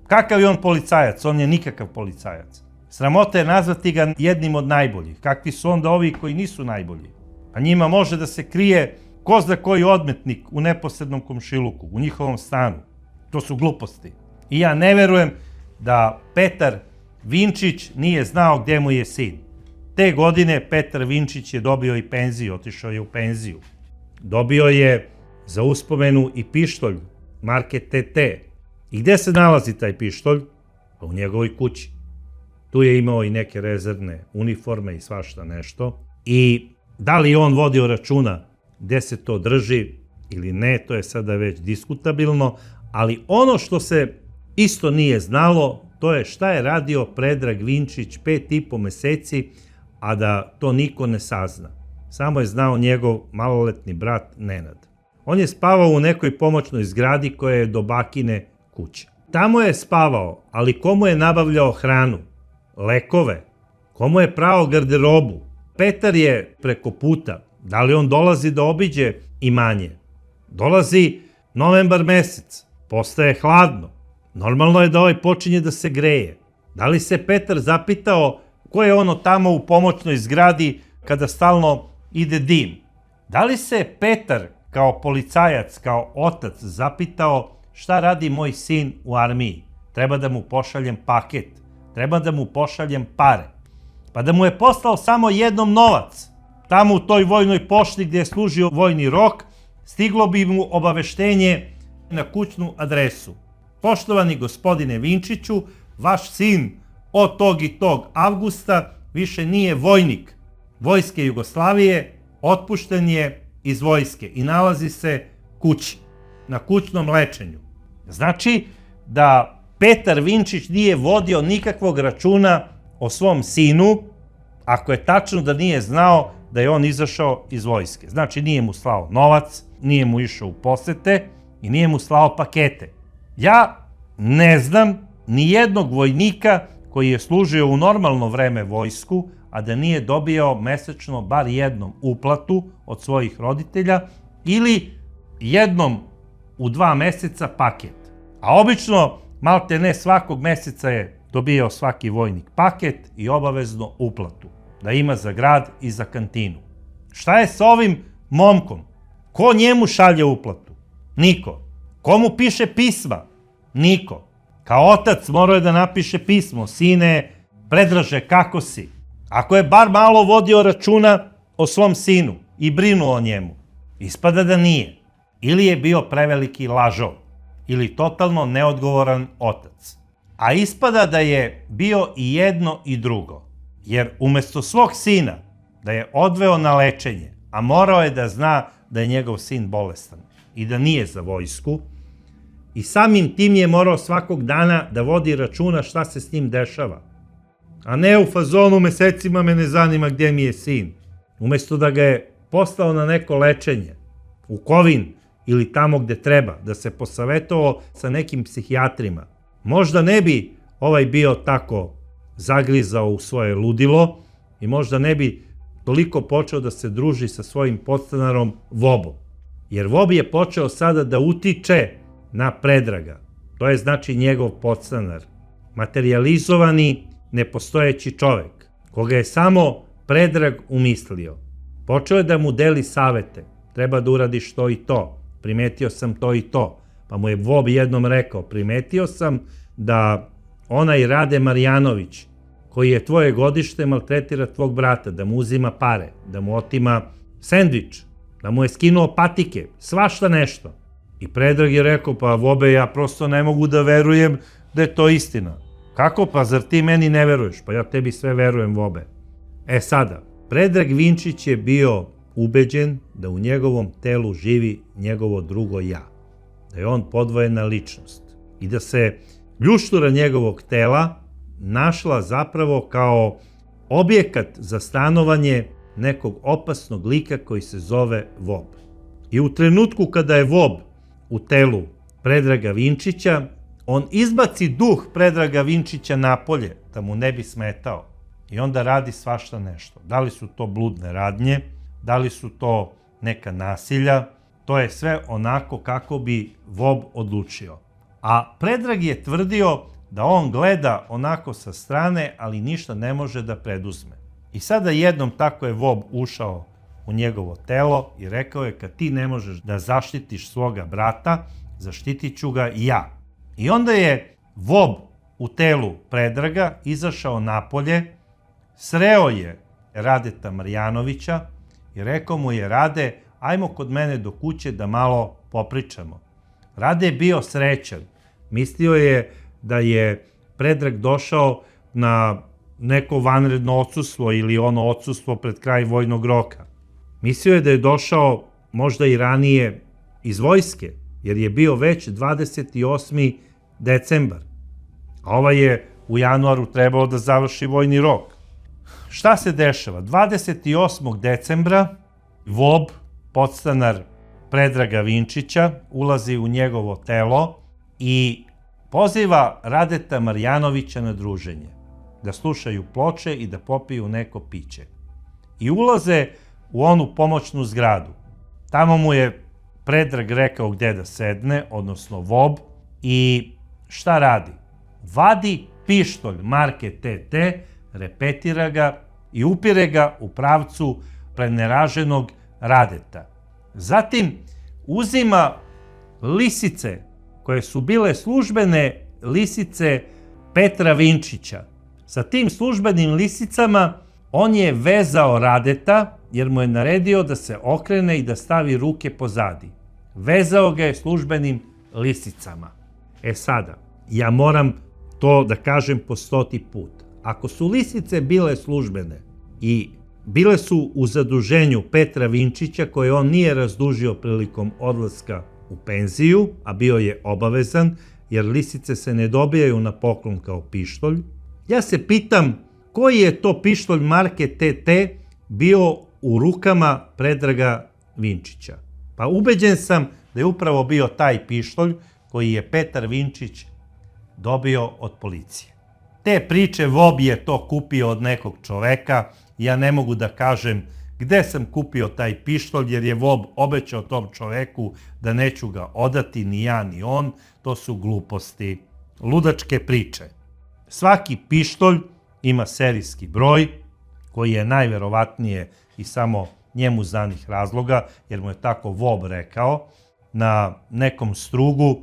Kakav je on policajac? On je nikakav policajac. Sramota je nazvati ga jednim od najboljih. Kakvi su onda ovi koji nisu najbolji? A njima može da se krije ko zna koji odmetnik u neposrednom komšiluku, u njihovom stanu. To su gluposti. I ja ne verujem da Petar Vinčić nije znao gde mu je sin. Te godine Petar Vinčić je dobio i penziju, otišao je u penziju. Dobio je za uspomenu i pištolj marke TT. I gde se nalazi taj pištolj? Pa u njegovoj kući. Tu je imao i neke rezervne uniforme i svašta nešto. I da li on vodio računa gde se to drži ili ne, to je sada već diskutabilno, ali ono što se isto nije znalo, to je šta je radio Predrag Vinčić 5,5 meseci, a da to niko ne sazna. Samo je znao njegov maloletni brat Nenad. On je spavao u nekoj pomoćnoj zgradi koja je do bakine kuće. Tamo je spavao, ali komu je nabavljao hranu, lekove, komu je prao garderobu? Petar je preko puta. Da li on dolazi da obiđe imanje? Dolazi novembar mesec, postaje hladno. Normalno je da ovaj počinje da se greje. Da li se Petar zapitao ko je ono tamo u pomoćnoj zgradi kada stalno ide dim? Da li se Petar kao policajac, kao otac zapitao šta radi moj sin u armiji? Treba da mu pošaljem paket, treba da mu pošaljem pare. Pa da mu je poslao samo jednom novac, tamo u toj vojnoj pošti gdje je služio vojni rok, stiglo bi mu obaveštenje na kućnu adresu. Poštovani gospodine Vinčiću, vaš sin od tog i tog avgusta više nije vojnik Vojske Jugoslavije, otpušten je iz vojske i nalazi se kući, na kućnom lečenju. Znači da Petar Vinčić nije vodio nikakvog računa o svom sinu, ako je tačno da nije znao da je on izašao iz vojske. Znači nije mu slao novac, nije mu išao u posete i nije mu slao pakete. Ja ne znam ni jednog vojnika koji je služio u normalno vreme vojsku, a da nije dobio mesečno bar jednom uplatu od svojih roditelja ili jednom u 2 meseca paket. A obično, malte ne svakog meseca je dobijao svaki vojnik paket i obavezno uplatu, da ima za grad i za kantinu. Šta je sa ovim momkom? Ko njemu šalje uplatu? Niko. Komu piše pisma? Niko. Kao otac morao je da napiše pismo: sine, Predraže, kako si? Ako je bar malo vodio računa o svom sinu i brinuo o njemu, ispada da nije. Ili je bio preveliki lažov, ili totalno neodgovoran otac. A ispada da je bio i jedno i drugo, jer umesto svog sina da je odveo na lečenje, a morao je da zna da je njegov sin bolestan i da nije za vojsku, i samim tim je morao svakog dana da vodi računa šta se s njim dešava. A ne u fazonu mesecima me ne zanima gdje mi je sin. Umesto da ga je poslao na neko lečenje, u Kovin ili tamo gde treba, da se posavetovao sa nekim psihijatrima, možda ne bi ovaj bio tako zaglizao u svoje ludilo i možda ne bi toliko počeo da se druži sa svojim podstanarom Vobom. Jer Vob je počeo sada da utiče na Predraga. To je znači njegov podstanar. Materijalizovani, nepostojeći čovek, koga je samo Predrag umislio. Počeo je da mu deli savete. Treba da uradiš to i to. Primetio sam to i to. Pa mu je Vob jednom rekao: primetio sam da onaj Rade Marjanović, koji je tvoje godište, maltretira tvog brata, da mu uzima pare, da mu otima sendvič, da mu je skinuo patike, svašta nešto. I Predrag je rekao: pa Vobe, ja prosto ne mogu da verujem da je to istina. Kako? Pa zar ti meni ne veruješ? Pa ja tebi sve verujem, Vobe. E sada, Predrag Vinčić je bio ubeđen da u njegovom telu živi njegovo drugo ja, da je on podvojena ličnost i da se ljuštura njegovog tela našla zapravo kao objekat za stanovanje nekog opasnog lika koji se zove Vob. I u trenutku kada je Vob u telu Predraga Vinčića, on izbaci duh Predraga Vinčića napolje, da mu ne bi smetao. I onda radi svašta nešto. Da li su to bludne radnje, da li su to neka nasilja, to je sve onako kako bi Vob odlučio. A Predrag je tvrdio da on gleda onako sa strane, ali ništa ne može da preduzme. I sada jednom tako je Vob ušao u njegovo telo i rekao je: kad ti ne možeš da zaštitiš svoga brata, zaštitit ću ga ja. I onda je Vob u telu Predraga izašao napolje, sreo je Radeta Marjanovića i rekao mu je: Rade, ajmo kod mene do kuće da malo popričamo. Rade je bio srećan. Mislio je da je Predrag došao na neko vanredno odsustvo ili ono odsustvo pred kraj vojnog roka. Mislio je da je došao možda i ranije iz vojske, jer je bio već 28. decembar. A ovaj je u januaru trebao da završi vojni rok. Šta se dešava? 28. decembra Vob, podstanar Predraga Vinčića, ulazi u njegovo telo i poziva Radeta Marjanovića na druženje, da slušaju ploče i da popiju neko piće. I ulaze u onu pomoćnu zgradu. Tamo mu je Predrag rekao gde da sedne, odnosno Vob, i šta radi? Vadi pištolj marke TT, repetira ga i upire ga u pravcu preneraženog Radeta. Zatim uzima lisice koje su bile službene lisice Petra Vinčića. Sa tim službenim lisicama on je vezao Radeta, jer mu je naredio da se okrene i da stavi ruke pozadi. Vezao ga je službenim lisicama. E sada, ja moram to da kažem po 100. put. Ako su lisice bile službene i bile su u zaduženju Petra Vinčića, koje on nije razdužio prilikom odlaska u penziju, a bio je obavezan, jer lisice se ne dobijaju na poklon kao pištolj, ja se pitam koji je to pištolj marke TT bio u rukama Predraga Vinčića. Pa ubeđen sam da je upravo bio taj pištolj koji je Petar Vinčić dobio od policije. Te priče Vob je to kupio od nekog čoveka, ja ne mogu da kažem gde sam kupio taj pištolj, jer je Vob obećao tom čoveku da neću ga odati, ni ja ni on. To su gluposti, ludačke priče. Svaki pištolj ima serijski broj, koji je najverovatnije i samo njemu znanih razloga, jer mu je tako Vob rekao, na nekom strugu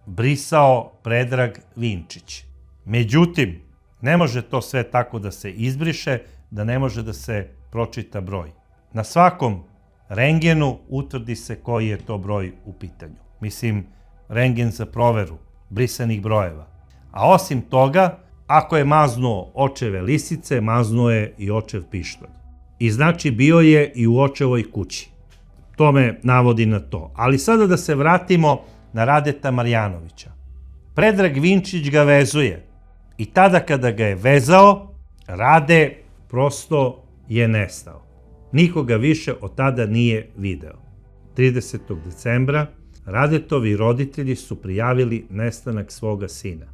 brisao Predrag Vinčić. Međutim, ne može to sve tako da se izbriše, da ne može da se pročita broj. Na svakom rengenu utvrdi se koji je to broj u pitanju. Mislim, rengen za proveru brisanih brojeva. A osim toga, ako je maznuo očeve lisice, maznuo je i očev pištolj. I znači bio je i u očevoj kući. To me navodi na to. Ali sada da se vratimo na Radeta Marjanovića. Predrag Vinčić ga vezuje. I tada kada ga je vezao, Rade prosto je nestao. Nikoga više od tada nije video. 30. decembra Radetovi roditelji su prijavili nestanak svoga sina.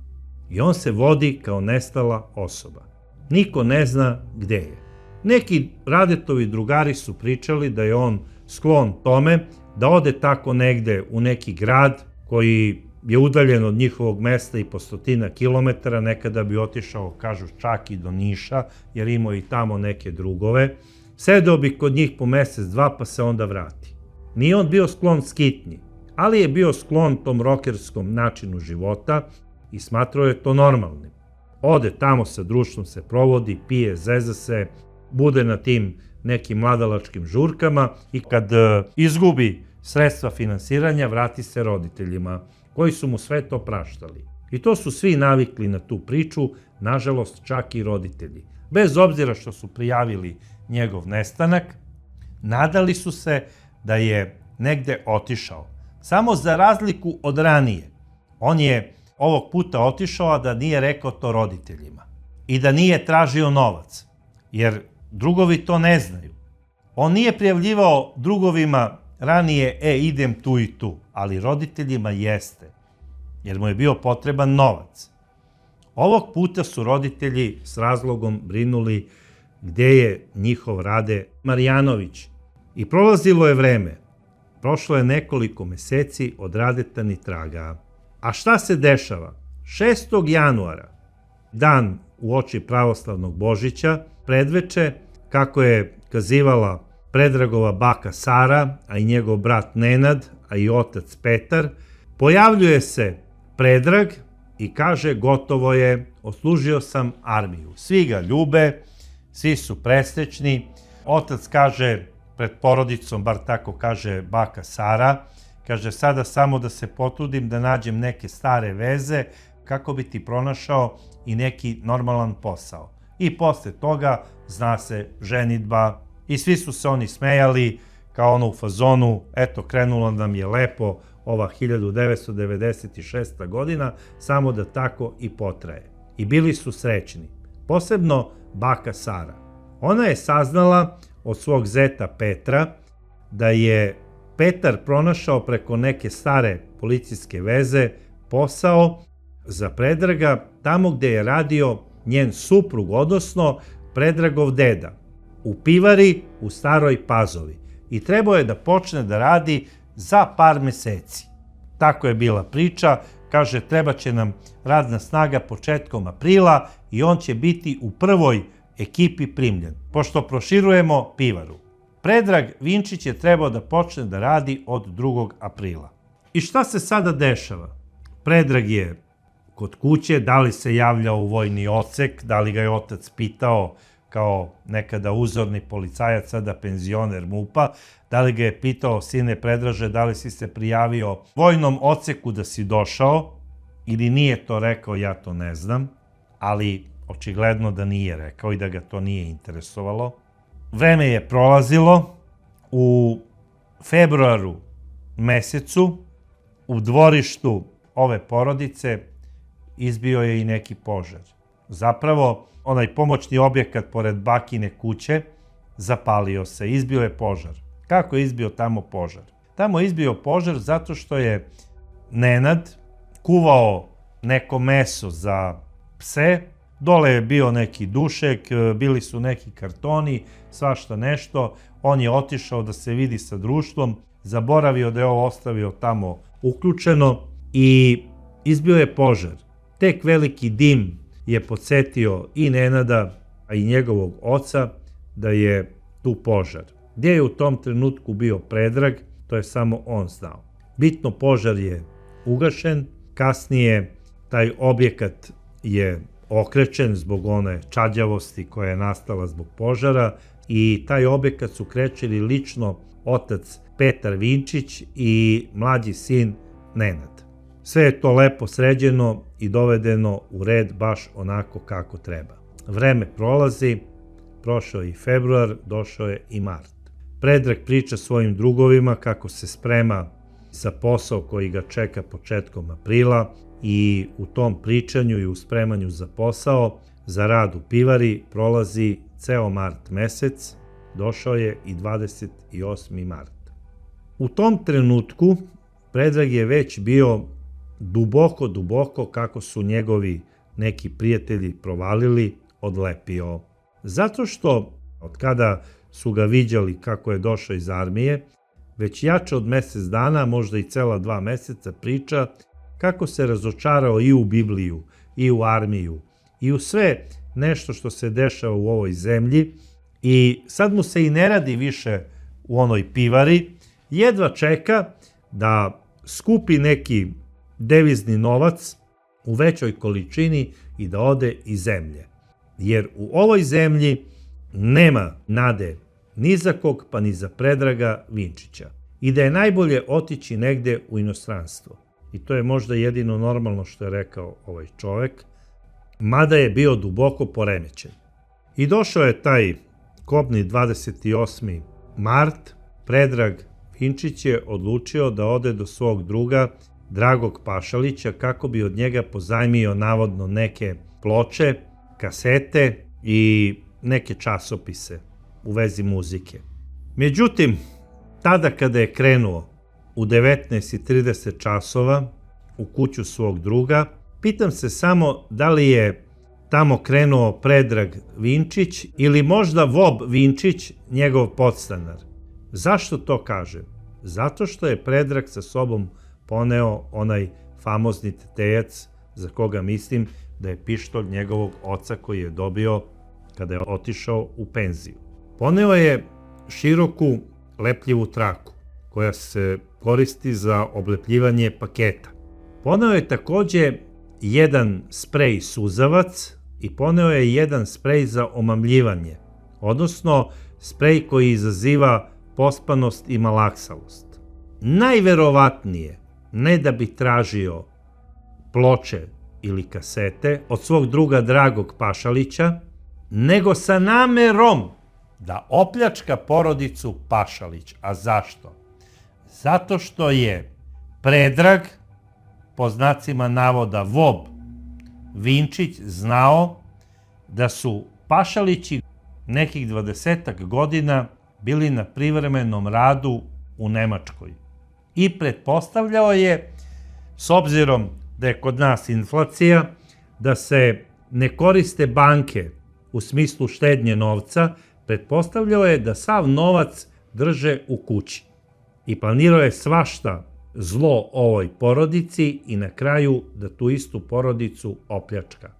I on se vodi kao nestala osoba. Niko ne zna gde je. Neki Radetovi drugari su pričali da je on sklon tome da ode tako negde u neki grad koji je udaljen od njihovog mesta i po 100 kilometara, nekada bi otišao, kažu, čak i do Niša, jer imao i tamo neke drugove. Sedeo bi kod njih po mesec, dva, pa se onda vrati. Nije on bio sklon skitnji, ali je bio sklon tom rokerskom načinu života i smatrao je to normalnim. Ode tamo sa društvom, se provodi, pije, zeza se, bude na tim nekim mladalačkim žurkama i kad izgubi sredstva finansiranja, vrati se roditeljima, koji su mu sve to praštali. I to su svi navikli na tu priču, nažalost čak i roditelji. Bez obzira što su prijavili njegov nestanak, nadali su se da je negde otišao. Samo za razliku od ranije, on je ovog puta otišao, a da nije rekao to roditeljima. I da nije tražio novac, jer drugovi to ne znaju. On nije prijavljivao drugovima ranije, idem tu i tu, ali roditeljima jeste, jer mu je bio potreban novac. Ovog puta su roditelji s razlogom brinuli gde je njihov Rade Marjanović. I prolazilo je vreme. Prošlo je nekoliko meseci od Radeta ni traga. A šta se dešava? 6. januara, dan uoči pravoslavnog Božića, predveče, kako je kazivala Predragova baka Sara, a i njegov brat Nenad, a i otac Petar, pojavljuje se Predrag i kaže gotovo je, odslužio sam armiju. Svi ga ljube, svi su presrećni. Otac kaže pred porodicom, bar tako kaže baka Sara, kaže sada samo da se potrudim da nađem neke stare veze kako bi ti pronašao i neki normalan posao. I posle toga zna se ženidba i svi su se oni smejali kao ono u fazonu, eto krenulo nam je lepo ova 1996. godina, samo da tako i potraje. I bili su srećni, posebno baka Sara. Ona je saznala od svog zeta Petra da je Petar pronašao preko neke stare policijske veze posao za Predraga tamo gde je radio njen suprug, odnosno Predragov deda, u pivari u Staroj Pazovi. I trebao je da počne da radi za par meseci. Tako je bila priča, kaže treba će nam radna snaga početkom aprila i on će biti u prvoj ekipi primljen, pošto proširujemo pivaru. Predrag Vinčić je trebao da počne da radi od 2. aprila. I šta se sada dešava? Predrag je kod kuće, da li se javljao u vojni odsek, da li ga je otac pitao kao nekada uzorni policajac, sada penzioner MUP-a, da li ga je pitao, sine Predraže, da li si se prijavio vojnom odseku da si došao, ili nije to rekao, ja to ne znam, ali očigledno da nije rekao i da ga to nije interesovalo. Vreme je prolazilo, u februaru mesecu u dvorištu ove porodice izbio je i neki požar. Zapravo, onaj pomoćni objekat pored bakine kuće zapalio se, izbio je požar. Kako je izbio tamo požar? Tamo je izbio požar zato što je Nenad kuvao neko meso za pse, dole je bio neki dušek, bili su neki kartoni, svašta nešto, on je otišao da se vidi sa društvom, zaboravio da je ovo ostavio tamo uključeno i izbio je požar. Tek veliki dim je podsetio i Nenada, a i njegovog oca da je tu požar. Gdje je u tom trenutku bio Predrag, to je samo on znao. Bitno, požar je ugašen, kasnije taj objekat je okrečen zbog one čađavosti koja je nastala zbog požara i taj objekat su krečili lično otac Petar Vinčić i mlađi sin Nenad. Sve je to lepo sređeno i dovedeno u red baš onako kako treba. Vreme prolazi, prošao je i februar, došao je i mart. Predrag priča svojim drugovima kako se sprema za posao koji ga čeka početkom aprila i u tom pričanju i u spremanju za posao, za rad u pivari prolazi ceo mart mesec, došao je i 28. mart. U tom trenutku Predrag je već bio duboko, kako su njegovi neki prijatelji provalili, odlepio. Zato što, od kada su ga viđali kako je došao iz armije, već jače od mesec dana, možda i cela 2 meseca priča kako se razočarao i u Bibliju, i u armiju, i u sve nešto što se dešava u ovoj zemlji i sad mu se i ne radi više u onoj pivari, jedva čeka da skupi neki devizni novac u većoj količini i da ode iz zemlje. Jer u ovoj zemlji nema nade ni za kog, pa ni za Predraga Vinčića. I da je najbolje otići negde u inostranstvo. I to je možda jedino normalno što je rekao ovaj čovek, mada je bio duboko poremećen. I došao je taj kobni 28. mart, Predrag Vinčić je odlučio da ode do svog druga Dragog Pašalića kako bi od njega pozajmio navodno neke ploče, kasete i neke časopise u vezi muzike. Međutim, tada kada je krenuo u 19:30 časova u kuću svog druga, pitam se samo da li je tamo krenuo Predrag Vinčić ili možda Vob Vinčić, njegov podstanar. Zašto to kažem? Zato što je Predrag sa sobom poneo onaj famozni tetejac za koga mislim da je pištolj njegovog oca koji je dobio kada je otišao u penziju. Poneo je široku lepljivu traku koja se koristi za oblepljivanje paketa. Poneo je takođe jedan sprej suzavac i poneo je jedan sprej za omamljivanje, odnosno sprej koji izaziva pospanost i malaksalost. Najverovatnije, ne da bi tražio ploče ili kasete od svog druga Dragog Pašalića, nego sa namerom da opljačka porodicu Pašalić. A zašto? Zato što je Predrag, po znacima navoda Vob Vinčić, znao da su Pašalići nekih 20 godina bili na privremenom radu u Nemačkoj. I pretpostavljao je, s obzirom da je kod nas inflacija, da se ne koriste banke u smislu štednje novca, pretpostavljao je da sav novac drže u kući. I planirao je svašta zlo ovoj porodici i na kraju da tu istu porodicu opljačka.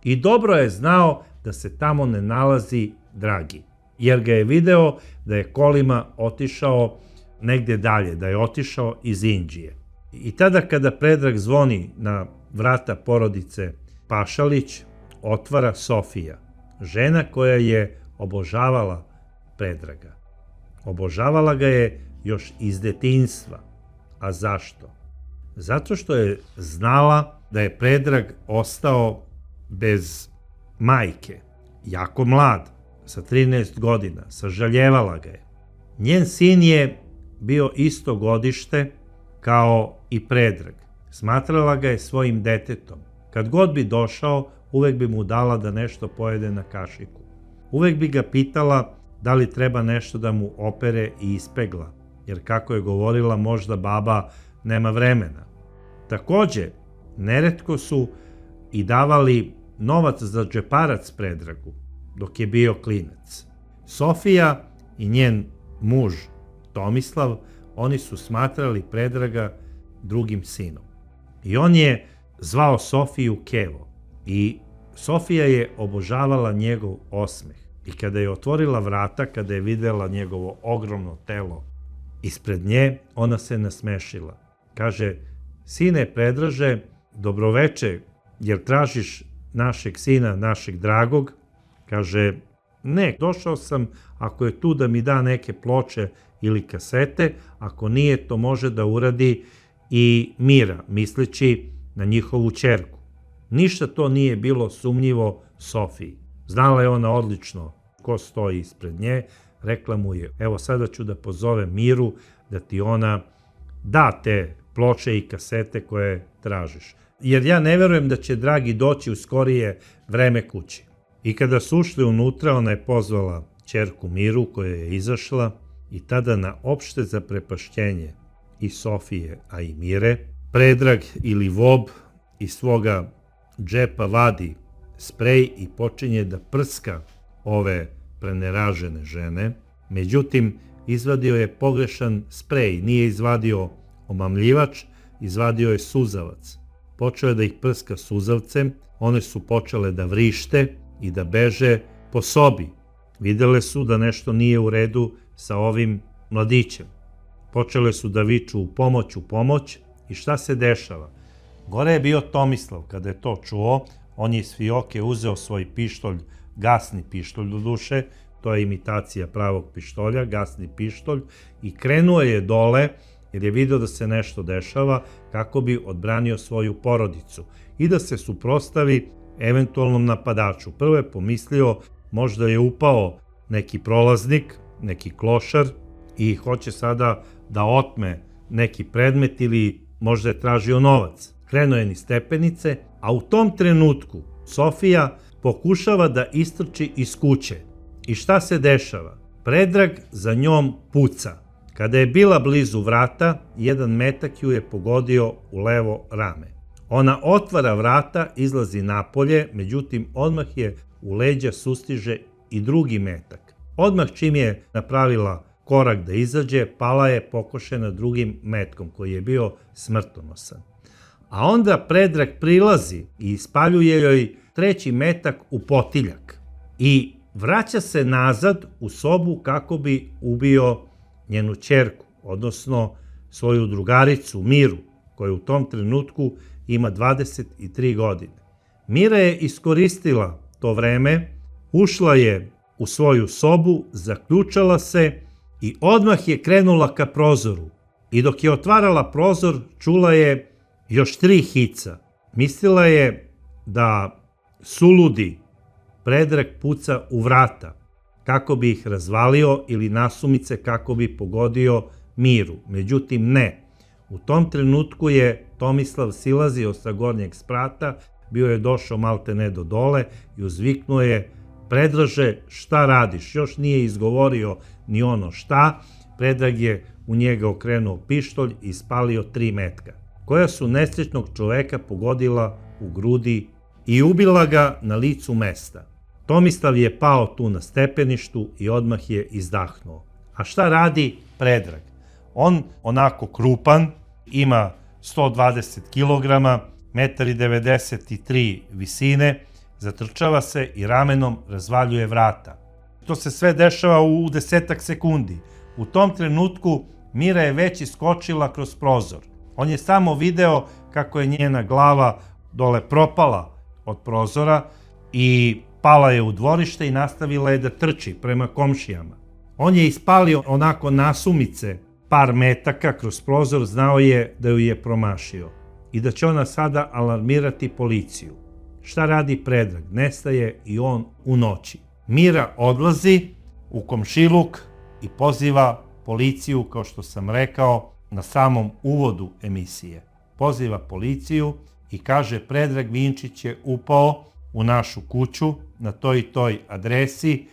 I dobro je znao da se tamo ne nalazi Dragi, jer ga je video da je kolima otišao negde dalje, da je otišao iz Inđije. I tada kada Predrag zvoni na vrata porodice Pašalić, otvara Sofija, žena koja je obožavala Predraga. Obožavala ga je još iz detinjstva. A zašto? Zato što je znala da je Predrag ostao bez majke, jako mlad, sa 13 godina, sažaljevala ga je. Njen sin je bio isto godište kao i Predrag. Smatrala ga je svojim detetom. Kad god bi došao, uvek bi mu dala da nešto pojede na kašiku. Uvek bi ga pitala da li treba nešto da mu opere i ispegla, jer kako je govorila, možda baba nema vremena. Takođe, neretko su i davali novac za džeparac Predragu, dok je bio klinac. Sofija i njen muž Tomislav, oni su smatrali Predraga drugim sinom. I on je zvao Sofiju Kevo. I Sofija je obožavala njegov osmeh. I kada je otvorila vrata, kada je videla njegovo ogromno telo ispred nje, ona se nasmešila. Kaže, sine Predraže, dobroveče, jer tražiš našeg sina, našeg dragog? Kaže, ne, došao sam ako je tu da mi da neke ploče ili kasete, ako nije, to može da uradi i Mira, misleći na njihovu ćerku. Ništa to nije bilo sumnjivo Sofiji. Znala je ona odlično ko stoji ispred nje, rekla mu je, evo sada ću da pozovem Miru da ti ona da te ploče i kasete koje tražiš. Jer ja ne verujem da će Dragi doći u skorije vreme kući. I kada su ušli unutra, ona je pozvala ćerku Miru koja je izašla i tada na opšte zaprepašćenje i Sofije, a i Mire, Predrag ili Vob iz svoga džepa vadi sprej i počinje da prska ove preneražene žene. Međutim, izvadio je pogrešan sprej, nije izvadio omamljivač, izvadio je suzavac. Počeo je da ih prska suzavcem, one su počele da vrište i da beže po sobi. Videle su da nešto nije u redu sa ovim mladićem. Počele su da viču u pomoć i šta se dešava? Gore je bio Tomislav, kada je to čuo, on je iz fioke uzeo svoj pištolj, gasni pištolj do duše, to je imitacija pravog pištolja, gasni pištolj, i krenuo je dole jer je video da se nešto dešava kako bi odbranio svoju porodicu i da se suprotstavi eventualnom napadaču. Prvo je pomislio možda je upao neki prolaznik, neki klošar i hoće sada da otme neki predmet ili možda je tražio novac. Krenuo je niz stepenice, a u tom trenutku Sofija pokušava da istrči iz kuće. I šta se dešava? Predrag za njom puca. Kada je bila blizu vrata, jedan metak ju je pogodio u levo rame. Ona otvara vrata, izlazi napolje, međutim odmah je u leđa sustiže i drugi metak. Odmah čim je napravila korak da izađe, pala je pokošena drugim metkom koji je bio smrtonosan. A onda Predrag prilazi i ispaljuje joj treći metak u potiljak i vraća se nazad u sobu kako bi ubio njenu ćerku, odnosno svoju drugaricu Miru, koja u tom trenutku ima 23 godine. Mira je iskoristila to vreme, ušla je u svoju sobu, zaključala se i odmah je krenula ka prozoru. I dok je otvarala prozor, čula je još 3 hica. Mislila je da suludi Predrag puca u vrata, kako bi ih razvalio, ili nasumice kako bi pogodio Miru. Međutim, ne. U tom trenutku je Tomislav silazio sa gornjeg sprata, bio je došao maltene do dole i uzviknuo je: Predraže, šta radiš? Još nije izgovorio ni ono šta. Predrag je u njega okrenuo pištolj i ispalio 3 metka, koja su nesrećnog čoveka pogodila u grudi i ubila ga na licu mesta. Tomislav je pao tu na stepeništu i odmah je izdahnuo. A šta radi Predrag? On, onako krupan, ima 120 kg, 1,93 m visine, zatrčava se i ramenom razvaljuje vrata. To se sve dešava u 10 sekundi. U tom trenutku Mira je već iskočila kroz prozor. On je samo video kako je njena glava dole propala od prozora i pala je u dvorište i nastavila je da trči prema komšijama. On je ispalio onako nasumice par metaka kroz prozor, znao je da ju je promašio i da će ona sada alarmirati policiju. Šta radi Predrag? Nestaje i on u noći. Mira odlazi u komšiluk i poziva policiju, kao što sam rekao na samom uvodu emisije. Poziva policiju i kaže: Predrag Vinčić je upao u našu kuću na toj i toj adresi,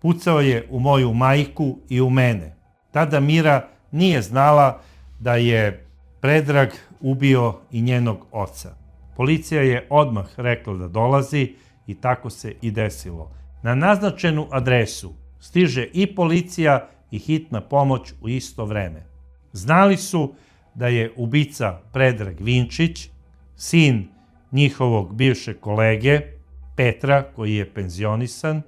pucao je u moju majku i u mene. Tada Mira nije znala da je Predrag ubio i njenog oca. Policija je odmah rekla da dolazi i tako se i desilo. Na naznačenu adresu stiže i policija i hitna pomoć u isto vreme. Znali su da je ubica Predrag Vinčić, sin njihovog bivšeg kolege Petra, koji je penzionisan,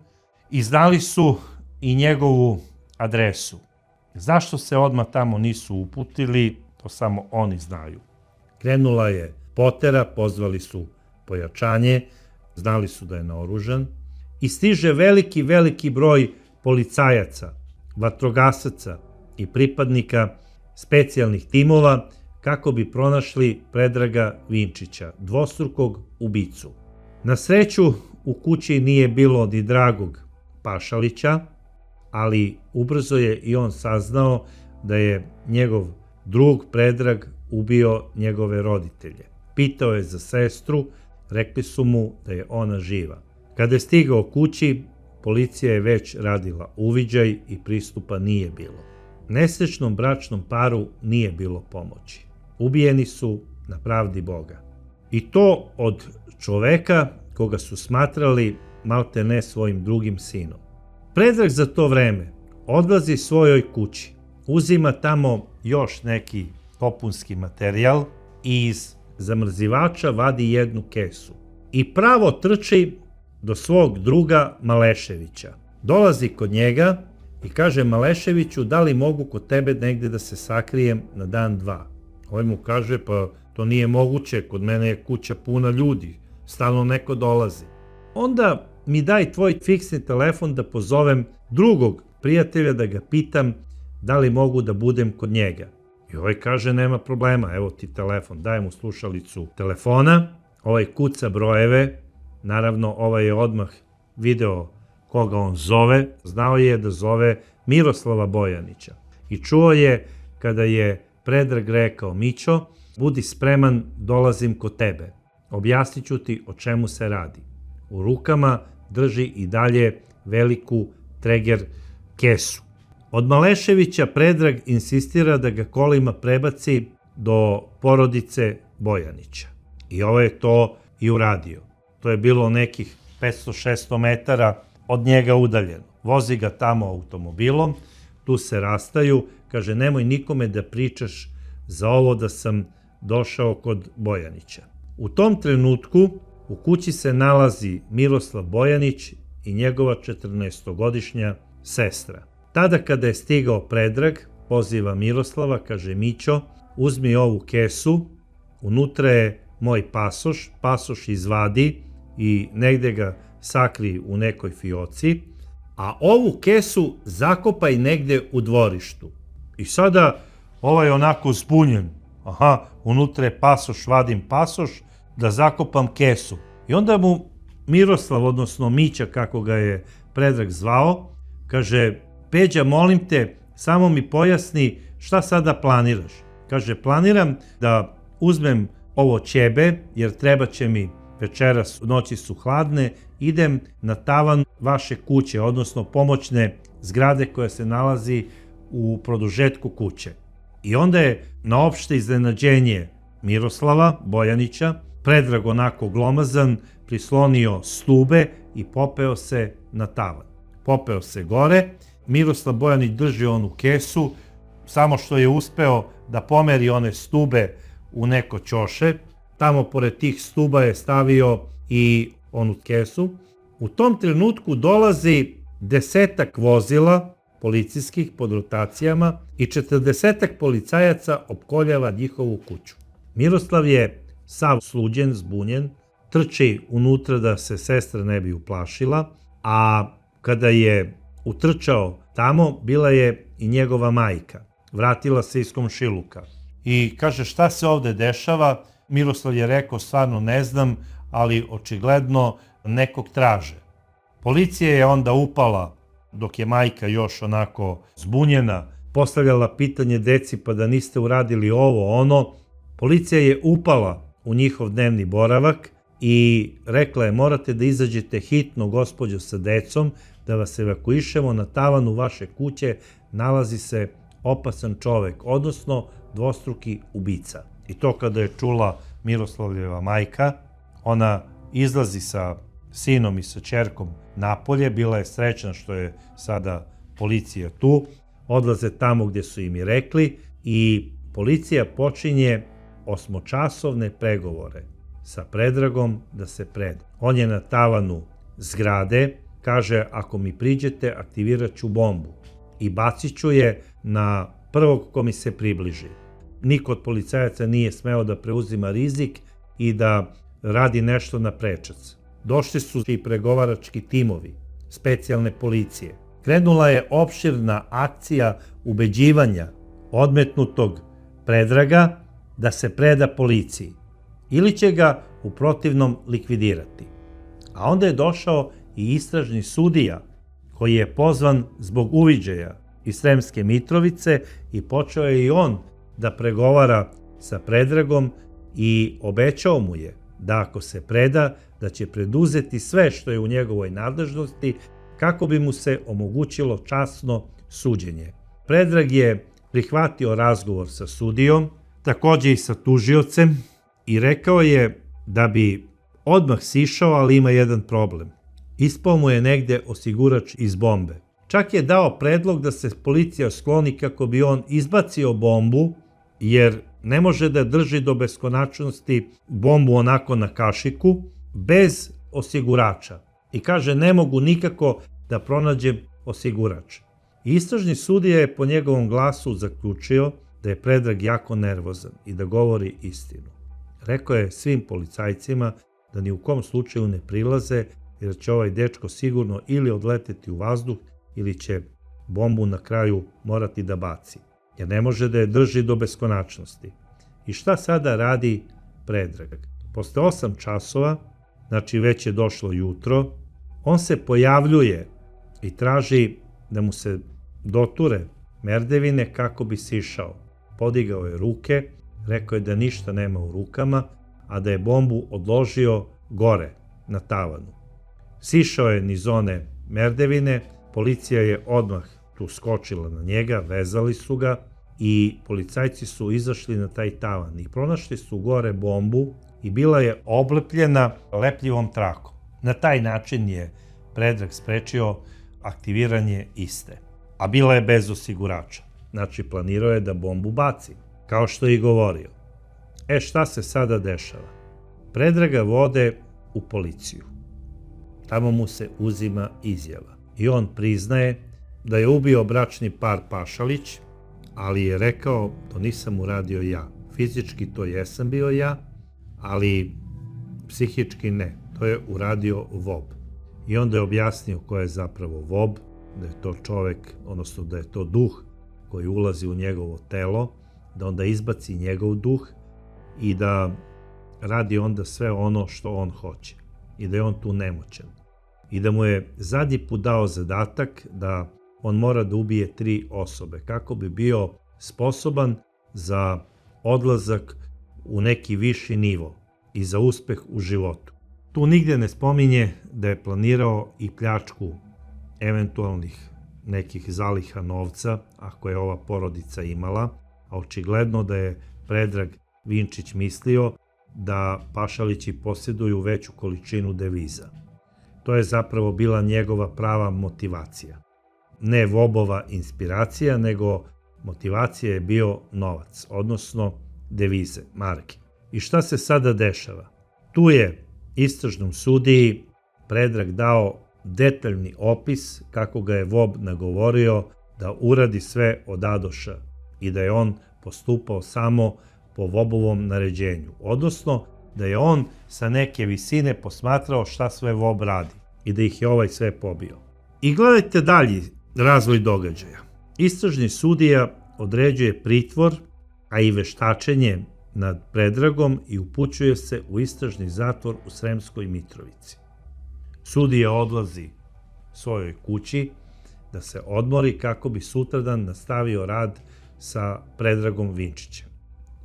i znali su i njegovu adresu. Zašto se odmah tamo nisu uputili, to samo oni znaju. Krenula je potera, pozvali su pojačanje, znali su da je naoružan i stiže veliki broj policajaca, vatrogasaca i pripadnika specijalnih timova kako bi pronašli Predraga Vinčića, dvostrukog ubicu. Na sreću, u kući nije bilo ni Dragog Pašalića, ali ubrzo je i on saznao da je njegov drug Predrag ubio njegove roditelje. Pitao je za sestru, rekli su mu da je ona živa. Kada je stigao kući, policija je već radila uviđaj i pristupa nije bilo. Nesrećnom bračnom paru nije bilo pomoći. Ubijeni su na pravdi Boga. I to od čoveka koga su smatrali malte ne svojim drugim sinom. Predrag za to vreme odlazi svojoj kući, uzima tamo još neki topunski materijal i iz zamrzivača vadi jednu kesu i pravo trči do svog druga Maleševića. Dolazi kod njega i kaže Maleševiću: da li mogu kod tebe negde da se sakrijem na dan, 2? Ovaj mu kaže: pa to nije moguće, kod mene je kuća puna ljudi, stalno neko dolazi. Onda mi daj tvoj fiksni telefon da pozovem drugog prijatelja da ga pitam da li mogu da budem kod njega. I ovaj kaže: nema problema, evo ti telefon. Daje mu slušalicu telefona, ovaj kuca brojeve, naravno ovaj je odmah video koga on zove, znao je da zove Miroslava Bojanića. I čuo je kada je Predrag rekao: Mićo, budi spreman, dolazim kod tebe. Objasnit ću ti o čemu se radi. U rukama drži i dalje veliku Treger kesu. Od Maleševića Predrag insistira da ga kolima prebaci do porodice Bojanića. I ovo je to i uradio. To je bilo nekih 500-600 metara od njega udaljeno. Vozi ga tamo automobilom, tu se rastaju, kaže: nemoj nikome da pričaš za ovo da sam došao kod Bojanića. U tom trenutku u kući se nalazi Miroslav Bojanić i njegova 14-godišnja sestra. Tada kada je stigao Predrag, poziva Miroslava, kaže: Mićo, uzmi ovu kesu, unutra je moj pasoš, pasoš izvadi i negde ga sakri u nekoj fioci, a ovu kesu zakopaj negde u dvorištu. I sada ovaj onako zbunjen, aha, unutra je pasoš, vadim pasoš, da zakopam kesu. I onda mu Miroslav, odnosno Mića, kako ga je Predrag zvao, kaže: Peđa, molim te, samo mi pojasni šta sada planiraš. Kaže: planiram da uzmem ovo ćebe, jer treba će mi večeras, noći su hladne, idem na tavan vaše kuće, odnosno pomoćne zgrade koja se nalazi u produžetku kuće. I onda je na opšte iznenađenje Miroslava Bojanića Predrag onako glomazan prislonio stube i popeo se na tavan. Popeo se gore, Miroslav Bojanić drži onu kesu, samo što je uspeo da pomeri one stube u neko ćoše, tamo pored tih stuba je stavio i onu kesu. U tom trenutku dolazi 10 vozila policijskih pod rotacijama i 40 policajaca opkoljava njihovu kuću. Miroslav je sav sluđen, zbunjen, trči unutra da se sestra ne bi uplašila, a kada je utrčao tamo, bila je i njegova majka. Vratila se iz komšiluka. I kaže: šta se ovde dešava? Miroslav je rekao: stvarno ne znam, ali očigledno nekog traže. Policija je onda upala, dok je majka još onako zbunjena, postavljala pitanje deci: pa da niste uradili ovo, ono. Policija je upala u njihov dnevni boravak i rekla je: morate da izađete hitno, gospođo, sa decom, da vas evakuišemo, na tavanu vaše kuće nalazi se opasan čovek, odnosno dvostruki ubica. I to kada je čula Miroslavljeva majka, ona izlazi sa sinom i sa ćerkom napolje, bila je srećna što je sada policija tu, odlaze tamo gdje su im i rekli i policija počinje 8-časovne pregovore sa Predragom da se preda. On je na tavanu zgrade, kaže: ako mi priđete, aktivirat ću bombu i bacit ću je na prvog ko mi se približi. Niko od policajaca nije smeo da preuzima rizik i da radi nešto na prečac. Došli su i pregovarački timovi specijalne policije. Krenula je opširna akcija ubeđivanja odmetnutog Predraga da se preda policiji ili će ga u protivnom likvidirati. A onda je došao i istražni sudija koji je pozvan zbog uviđaja iz Sremske Mitrovice i počeo je i on da pregovara sa Predragom i obećao mu je da ako se preda, da će preduzeti sve što je u njegovoj nadležnosti kako bi mu se omogućilo časno suđenje. Predrag je prihvatio razgovor sa sudijom, takođe i sa tužiocem, i rekao je da bi odmah sišao, ali ima jedan problem. Ispao mu je negde osigurač iz bombe. Čak je dao predlog da se policija skloni kako bi on izbacio bombu, jer ne može da drži do beskonačnosti bombu onako na kašiku, bez osigurača. I kaže: ne mogu nikako da pronađem osigurač. Istražni sudija je po njegovom glasu zaključio da je Predrag jako nervozan i da govori istinu. Rekao je svim policajcima da ni u kom slučaju ne prilaze, jer će ovaj dečko sigurno ili odleteti u vazduh ili će bombu na kraju morati da baci, jer ne može da je drži do beskonačnosti. I šta sada radi Predrag? Posle 8 časova, znači već je došlo jutro, on se pojavljuje i traži da mu se doture merdevine kako bi sišao. Podigao je ruke, rekao je da ništa nema u rukama, a da je bombu odložio gore, na tavanu. Sišao je niz one merdevine, policija je odmah tu skočila na njega, vezali su ga i policajci su izašli na taj tavan i pronašli su gore bombu i bila je oblepljena lepljivom trakom. Na taj način je Predrag sprečio aktiviranje iste, a bila je bez osigurača. Znači, planirao je da bombu baci, kao što je i govorio. Šta se sada dešava? Predraga vode u policiju. Tamo mu se uzima izjava. I on priznaje da je ubio bračni par Pašalić, ali je rekao, to nisam uradio ja. Fizički to jesam bio ja, ali psihički ne. To je uradio Vob. I onda je objasnio ko je zapravo Vob, da je to čovek, odnosno da je to duh koji ulazi u njegovo telo, da onda izbaci njegov duh i da radi onda sve ono što on hoće. I da je on tu nemoćan. I da mu je zadnji put dao zadatak da on mora da ubije 3 osobe kako bi bio sposoban za odlazak u neki viši nivo i za uspeh u životu. Tu nigde ne spominje da je planirao i pljačku eventualnih nekih zaliha novca, ako je ova porodica imala, a očigledno da je Predrag Vinčić mislio da Pašalići posjeduju veću količinu deviza. To je zapravo bila njegova prava motivacija. Ne Vobova inspiracija, nego motivacija je bio novac, odnosno devize, marke. I šta se sada dešava? Tu je istražnom sudiji Predrag dao detaljni opis kako ga je Vob nagovorio da uradi sve od A do Š i da je on postupao samo po Vobovom naređenju, odnosno da je on sa neke visine posmatrao šta sve Vob radi i da ih je ovaj sve pobio. I gledajte dalji razvoj događaja. Istražni sudija određuje pritvor, a i veštačenje nad Predragom i upućuje se u istražni zatvor u Sremskoj Mitrovici. Sudija odlazi svojoj kući da se odmori kako bi sutradan nastavio rad sa Predragom Vinčićem.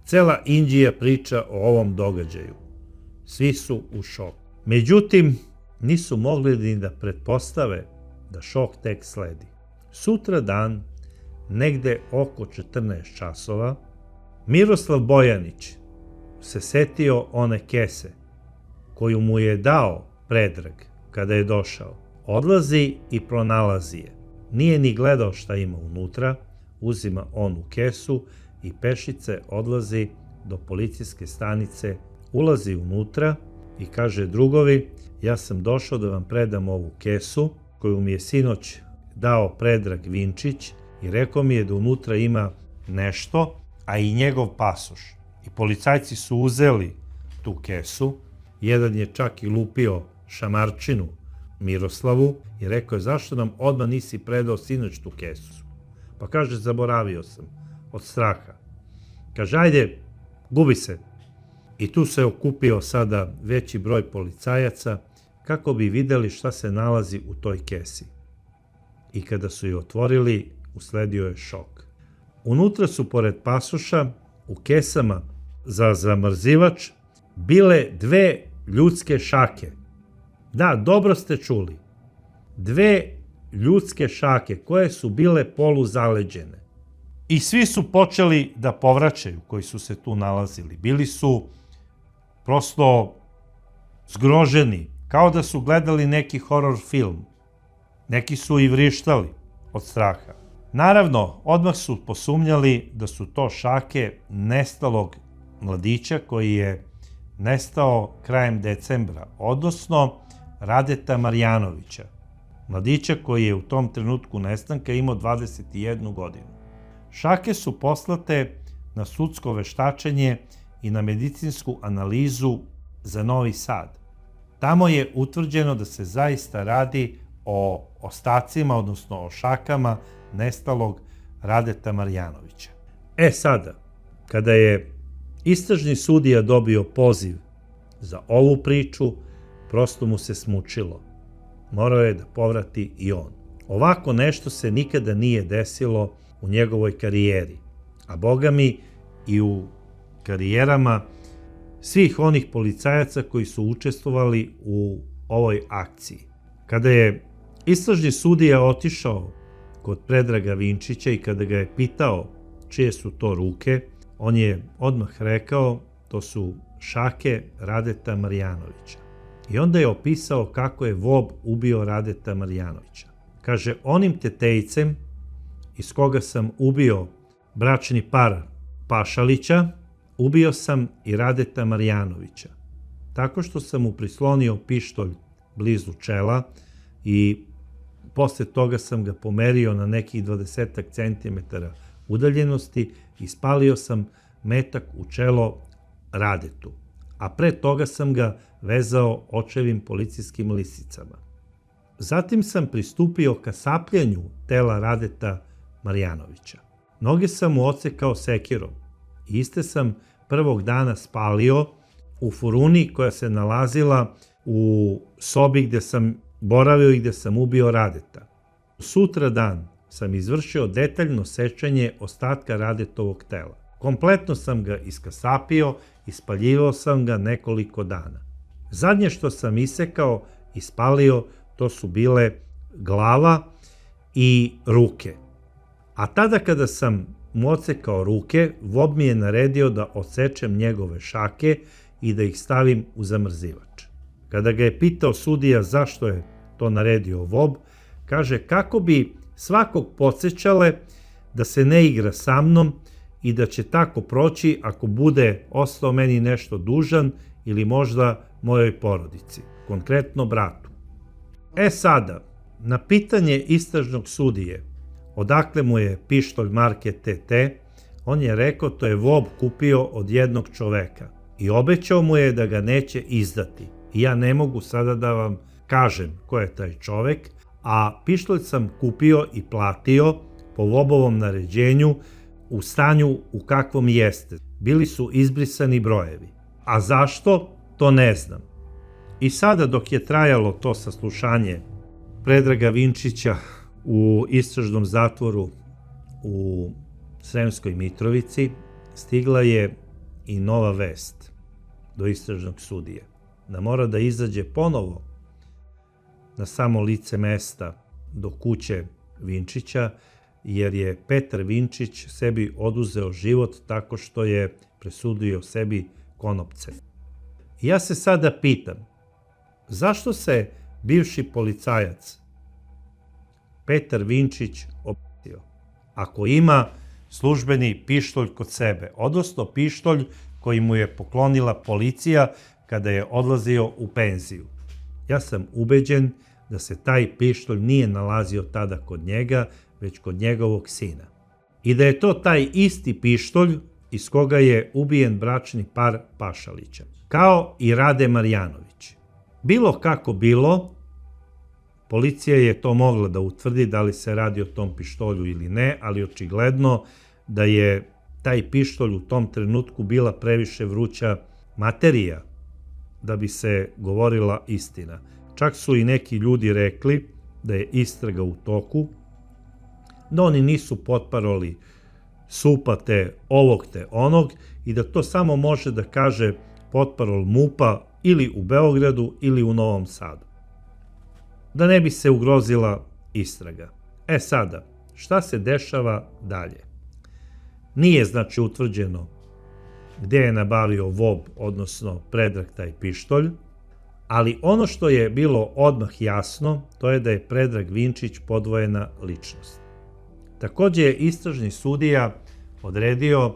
Cela Inđija priča o ovom događaju. Svi su u šoku. Međutim, nisu mogli ni da pretpostave da šok tek sledi. Sutra dan, negde oko 14 časova, Miroslav Bojanić se setio one kese koju mu je dao Predrag kada je došao. Odlazi i pronalazi je. Nije ni gledao šta ima unutra, uzima onu kesu i pešice odlazi do policijske stanice, ulazi unutra i kaže: drugovi, ja sam došao da vam predam ovu kesu koju mi je sinoć dao Predrag Vinčić i rekao mi je da unutra ima nešto, a i njegov pasoš. I policajci su uzeli tu kesu, jedan je čak i lupio šamarčinu Miroslavu i rekao je: zašto nam odmah nisi predao sinoć tu kesu? Pa kaže: zaboravio sam, od straha. Kaže: ajde, gubi se. I tu se okupio sada veći broj policajaca kako bi videli šta se nalazi u toj kesi. I kada su je otvorili, usledio je šok. Unutra su, pored pasoša, u kesama za zamrzivač bile 2 ljudske šake. Da, dobro ste čuli. 2 ljudske šake koje su bile poluzaleđene. I svi su počeli da povraćaju koji su se tu nalazili. Bili su prosto zgroženi, kao da su gledali neki horor film. Neki su i vrištali od straha. Naravno, odmah su posumnjali da su to šake nestalog mladića koji je nestao krajem decembra, odnosno Radeta Marjanovića, mladića koji je u tom trenutku nestanka imao 21 godinu. Šake su poslate na sudsko veštačenje i na medicinsku analizu za Novi Sad. Tamo je utvrđeno da se zaista radi o ostacima, odnosno o šakama nestalog Radeta Marjanovića. Sada, kada je istražni sudija dobio poziv za ovu priču, prosto mu se smučilo. Morao je da povrati i on. Ovako nešto se nikada nije desilo u njegovoj karijeri, a boga mi i u karijerama svih onih policajaca koji su učestvovali u ovoj akciji. Kada je istražni sudija otišao kod Predraga Vinčića i kada ga je pitao čije su to ruke, on je odmah rekao: to su šake Radeta Marjanovića. I onda je opisao kako je Vob ubio Radeta Marjanovića. Kaže: onim tetejcem iz koga sam ubio bračni par Pašalića, ubio sam i Radeta Marjanovića, tako što sam mu prislonio pištolj blizu čela i posle toga sam ga pomerio na nekih 20 centimetara udaljenosti i spalio sam metak u čelo Radetu, a pre toga sam ga vezao očevim policijskim lisicama. Zatim sam pristupio kasapljenju tela Radeta Marjanovića. Noge sam mu odsekao sekirom i iste sam prvog dana spalio u furuni koja se nalazila u sobi gde sam boravio i gde sam ubio Radeta. Sutra dan sam izvršio detaljno sečenje ostatka Radetovog tela. Kompletno sam ga iskasapio i spaljivao sam ga nekoliko dana. Zadnje što sam isekao i spalio, to su bile glava i ruke. A tada kada sam mu odsekao ruke, Vob mi je naredio da odsečem njegove šake i da ih stavim u zamrzivač. Kada ga je pitao sudija zašto je to naredio Vob, kaže kako bi svakog podsjećale da se ne igra sa mnom i da će tako proći ako bude ostao meni nešto dužan ili možda mojoj porodici, konkretno bratu. Sada, na pitanje istražnog sudije odakle mu je pištolj marke TT, on je rekao to je Vob kupio od jednog čoveka i obećao mu je da ga neće izdati. I ja ne mogu sada da vam kažem ko je taj čovek, a pištolj sam kupio i platio po Vobovom naređenju u stanju u kakvom jeste. Bili su izbrisani brojevi. A zašto? To ne znam. I sada dok je trajalo to saslušanje Predraga Vinčića u istražnom zatvoru u Sremskoj Mitrovici, stigla je i nova vest do istražnog sudije, da mora da izađe ponovo na samo lice mesta do kuće Vinčića, jer je Petar Vinčić sebi oduzeo život tako što je presudio sebi konopce. Ja se sada pitam, zašto se bivši policajac Petar Vinčić obratio ako ima službeni pištolj kod sebe, odnosno pištolj koji mu je poklonila policija kada je odlazio u penziju? Ja sam ubeđen da se taj pištolj nije nalazio tada kod njega, već kod njegovog sina. I da je to taj isti pištolj iz koga je ubijen bračni par Pašalića, kao i Rade Marjanović. Bilo kako bilo, policija je to mogla da utvrdi da li se radi o tom pištolju ili ne, ali očigledno da je taj pištolj u tom trenutku bila previše vruća materija da bi se govorila istina. Čak su i neki ljudi rekli da je istraga u toku, da oni nisu potparoli SUP-a te ovog te onog i da to samo može da kaže potparol MUP-a ili u Beogradu ili u Novom Sadu. Da ne bi se ugrozila istraga. Sada, šta se dešava dalje? Nije znači utvrđeno gde je nabavio Vob, odnosno Predrag taj pištolj, ali ono što je bilo odmah jasno, to je da je Predrag Vinčić podvojena ličnost. Takođe je istražni sudija odredio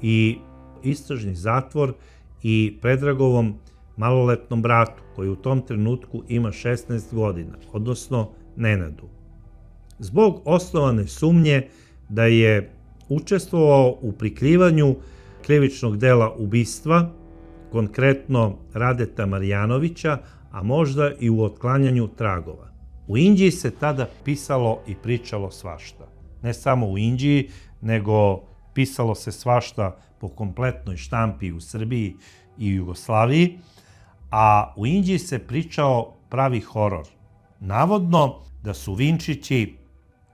i istražni zatvor i Predragovom maloletnom bratu, koji u tom trenutku ima 16 godina, odnosno Nenadu, zbog osnovane sumnje da je učestvovao u prikrivanju krivičnog dela ubistva, konkretno Radeta Marjanovića, a možda i u otklanjanju tragova. U Inđiji se tada pisalo i pričalo svašta. Ne samo u Inđiji, nego pisalo se svašta po kompletnoj štampi u Srbiji i Jugoslaviji, a u Inđiji se pričao pravi horor. Navodno da su Vinčići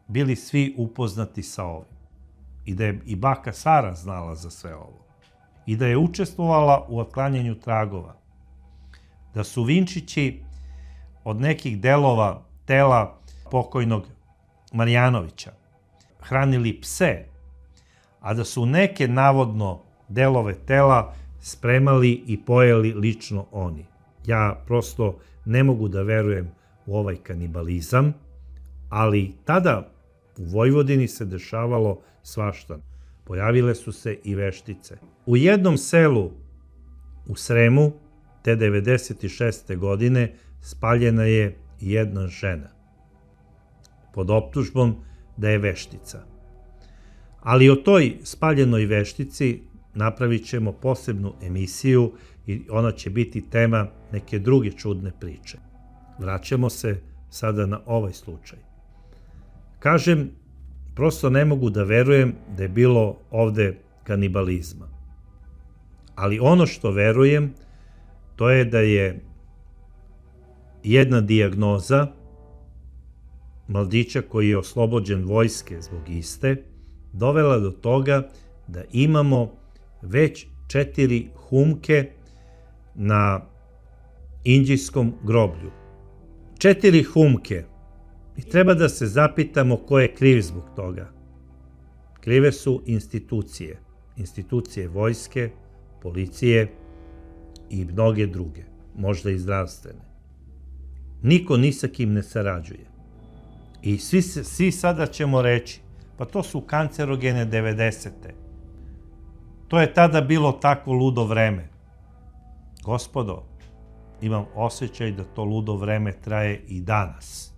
bili svi upoznati sa ovim i da je i baka Sara znala za sve ovo i da je učestvovala u otklanjanju tragova, da su Vinčići od nekih delova tela pokojnog Marjanovića hranili pse, a da su neke navodno delove tela spremali i pojeli lično oni. Ja prosto ne mogu da verujem u ovaj kanibalizam, ali tada u Vojvodini se dešavalo svašta. pojavile su se i veštice. U jednom selu u Sremu te 96. godine spaljena je jedna žena pod optužbom da je veštica. Ali o toj spaljenoj veštici napravit ćemo posebnu emisiju i ona će biti tema neke druge čudne priče. Vraćamo se sada na ovaj slučaj. Kažem, prosto ne mogu da verujem da je bilo ovde kanibalizma. Ali ono što verujem, to je da je jedna dijagnoza mladića koji je oslobođen vojske zbog iste, dovela do toga da imamo već 4 humke na Inđijskom groblju. 4 humke. I treba da se zapitamo ko je kriv zbog toga. Krive su institucije. Institucije vojske, policije i mnoge druge, možda i zdravstvene. Niko ni sa kim ne sarađuje. I svi sada ćemo reći, pa to su kancerogene 90. To je tada bilo takvo ludo vreme. Gospodo, imam osjećaj da to ludo vreme traje i danas.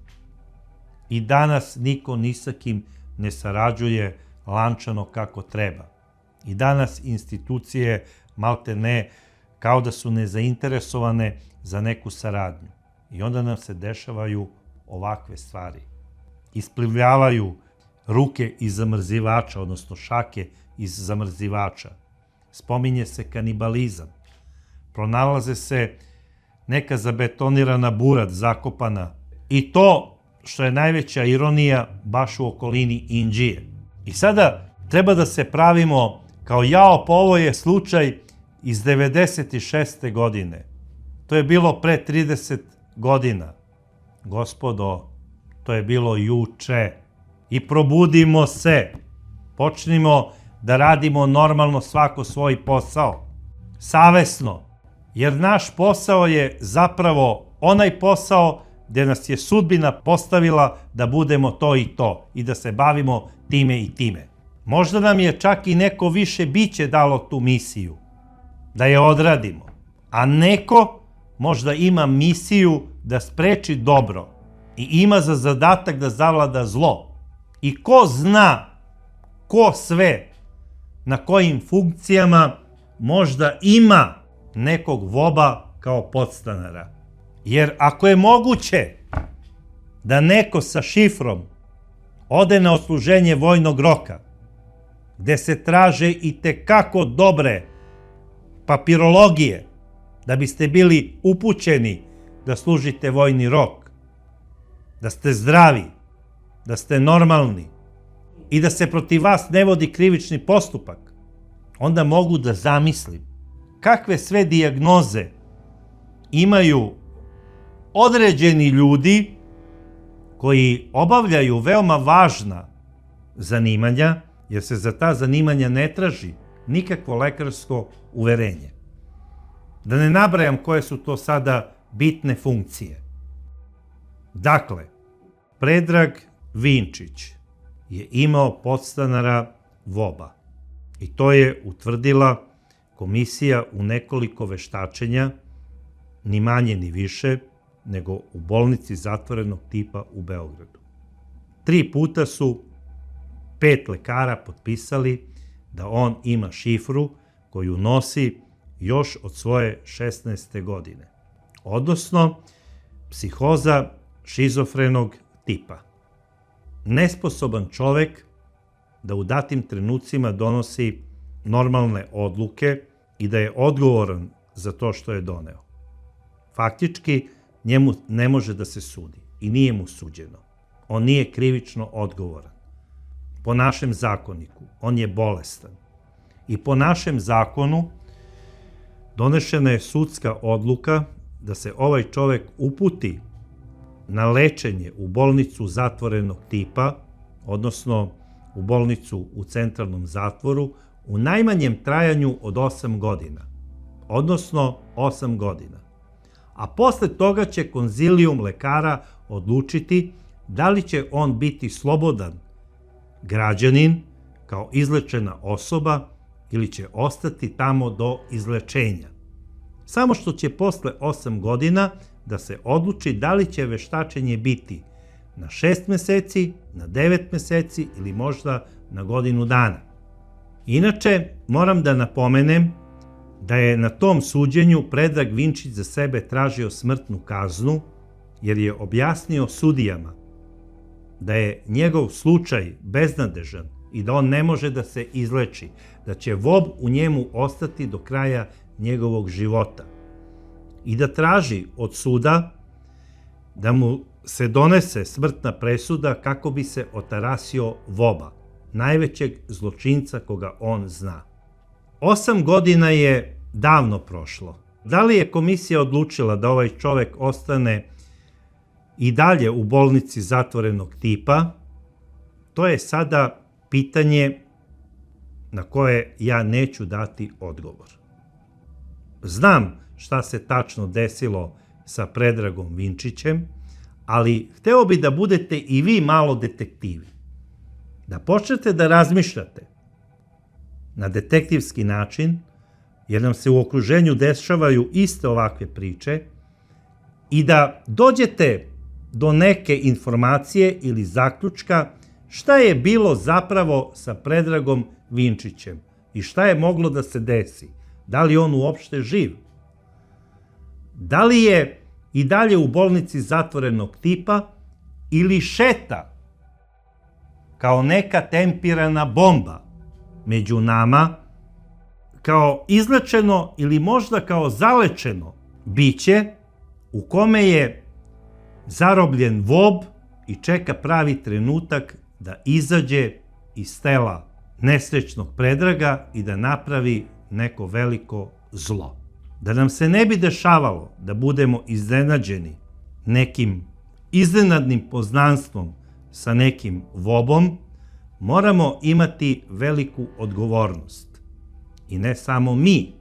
I danas niko ni sa kim ne sarađuje lančano kako treba. I danas institucije malte ne kao da su nezainteresovane za neku saradnju. I onda nam se dešavaju ovakve stvari. Isplivljavaju ruke iz zamrzivača, odnosno šake iz zamrzivača. Spominje se kanibalizam. Pronalaze se neka zabetonirana burad zakopana. I to, što je najveća ironija, baš u okolini Inđije. I sada treba da se pravimo kao jao, pa ovo je slučaj iz 96. godine. To je bilo pre 30 godina. Gospodo, to je bilo juče. I probudimo se. Počnimo da radimo normalno svako svoj posao. Savesno. Jer naš posao je zapravo onaj posao gde nas je sudbina postavila da budemo to i to i da se bavimo time i time. Možda nam je čak i neko više biće dalo tu misiju, da je odradimo, a neko možda ima misiju da spreči dobro i ima za zadatak da zavlada zlo. I ko zna, ko sve, na kojim funkcijama možda ima nekog voba kao podstanara. Jer ako je moguće da neko sa šifrom ode na odsluženje vojnog roka, gde se traže i tekako dobre papirologije, da biste bili upućeni da služite vojni rok, da ste zdravi, da ste normalni i da se protiv vas ne vodi krivični postupak, onda mogu da zamislim kakve sve dijagnoze imaju određeni ljudi koji obavljaju veoma važna zanimanja, jer se za ta zanimanja ne traži nikakvo lekarsko uverenje. Da ne nabrajam koje su to sada bitne funkcije. Dakle, Predrag Vinčić je imao podstanara voba i to je utvrdila komisija u nekoliko veštačenja, ni manje ni više, nego u bolnici zatvorenog tipa u Beogradu. 3 puta su 5 lekara potpisali da on ima šifru koju nosi još od svoje 16. godine, odnosno psihoza šizofrenog tipa. Nesposoban čovek da u datim trenucima donosi normalne odluke i da je odgovoran za to što je doneo. Faktički, njemu ne može da se sudi i nije mu suđeno. On nije krivično odgovoran. Po našem zakoniku, on je bolestan. I po našem zakonu donešena je sudska odluka da se ovaj čovek uputi na lečenje u bolnicu zatvorenog tipa, odnosno u bolnicu u centralnom zatvoru, u najmanjem trajanju od 8 godina, odnosno 8 godina. A posle toga će konzilijum lekara odlučiti da li će on biti slobodan građanin kao izlečena osoba ili će ostati tamo do izlečenja. Samo što će posle 8 godina da se odluči da li će veštačenje biti na 6 meseci, na 9 meseci ili možda na godinu dana. Inače, moram da napomenem da je na tom suđenju Predrag Vinčić za sebe tražio smrtnu kaznu, jer je objasnio sudijama da je njegov slučaj beznadežan i da on ne može da se izleči, da će vob u njemu ostati do kraja njegovog života i da traži od suda da mu se donese smrtna presuda kako bi se otarasio voba, najvećeg zločinca koga on zna. 8 godina je davno prošlo. Da li je komisija odlučila da ovaj čovek ostane i dalje u bolnici zatvorenog tipa? To je sada pitanje na koje ja neću dati odgovor. Znam šta se tačno desilo sa Predragom Vinčićem, ali hteo bi da budete i vi malo detektivi. Da počnete da razmišljate na detektivski način, jer nam se u okruženju dešavaju iste ovakve priče, i da dođete do neke informacije ili zaključka šta je bilo zapravo sa Predragom Vinčićem i šta je moglo da se desi. Da li on uopšte živ? Da li je i dalje u bolnici zatvorenog tipa ili šeta kao neka tempirana bomba među nama, kao izlečeno ili možda kao zalečeno biće u kome je zarobljen vob i čeka pravi trenutak da izađe iz tela nesrećnog Predraga i da napravi neko veliko zlo. Da nam se ne bi dešavalo da budemo iznenađeni nekim iznenadnim poznanstvom sa nekim vobom, moramo imati veliku odgovornost. I ne samo mi,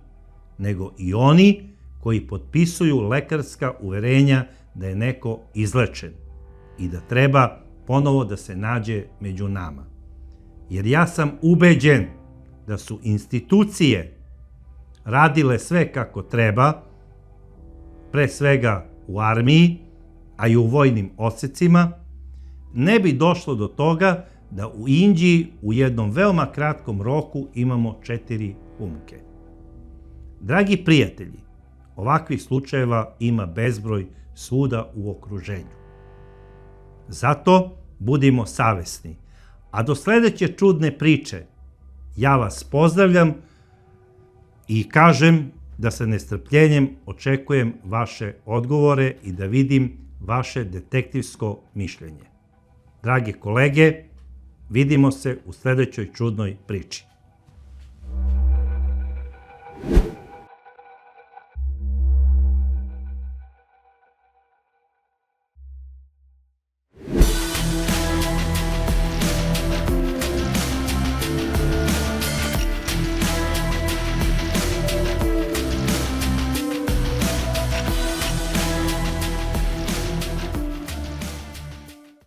nego i oni koji potpisuju lekarska uverenja da je neko izlečen i da treba ponovo da se nađe među nama. Jer ja sam ubeđen da su institucije radile sve kako treba, pre svega u armiji, a i u vojnim odsecima, ne bi došlo do toga da u Inđiji u jednom veoma kratkom roku imamo 4 humke. Dragi prijatelji, ovakvih slučajeva ima bezbroj svuda u okruženju. Zato budimo savesni. A do sledeće čudne priče, ja vas pozdravljam i kažem da sa nestrpljenjem očekujem vaše odgovore i da vidim vaše detektivsko mišljenje. Drage kolege, vidimo se u sledećoj čudnoj priči.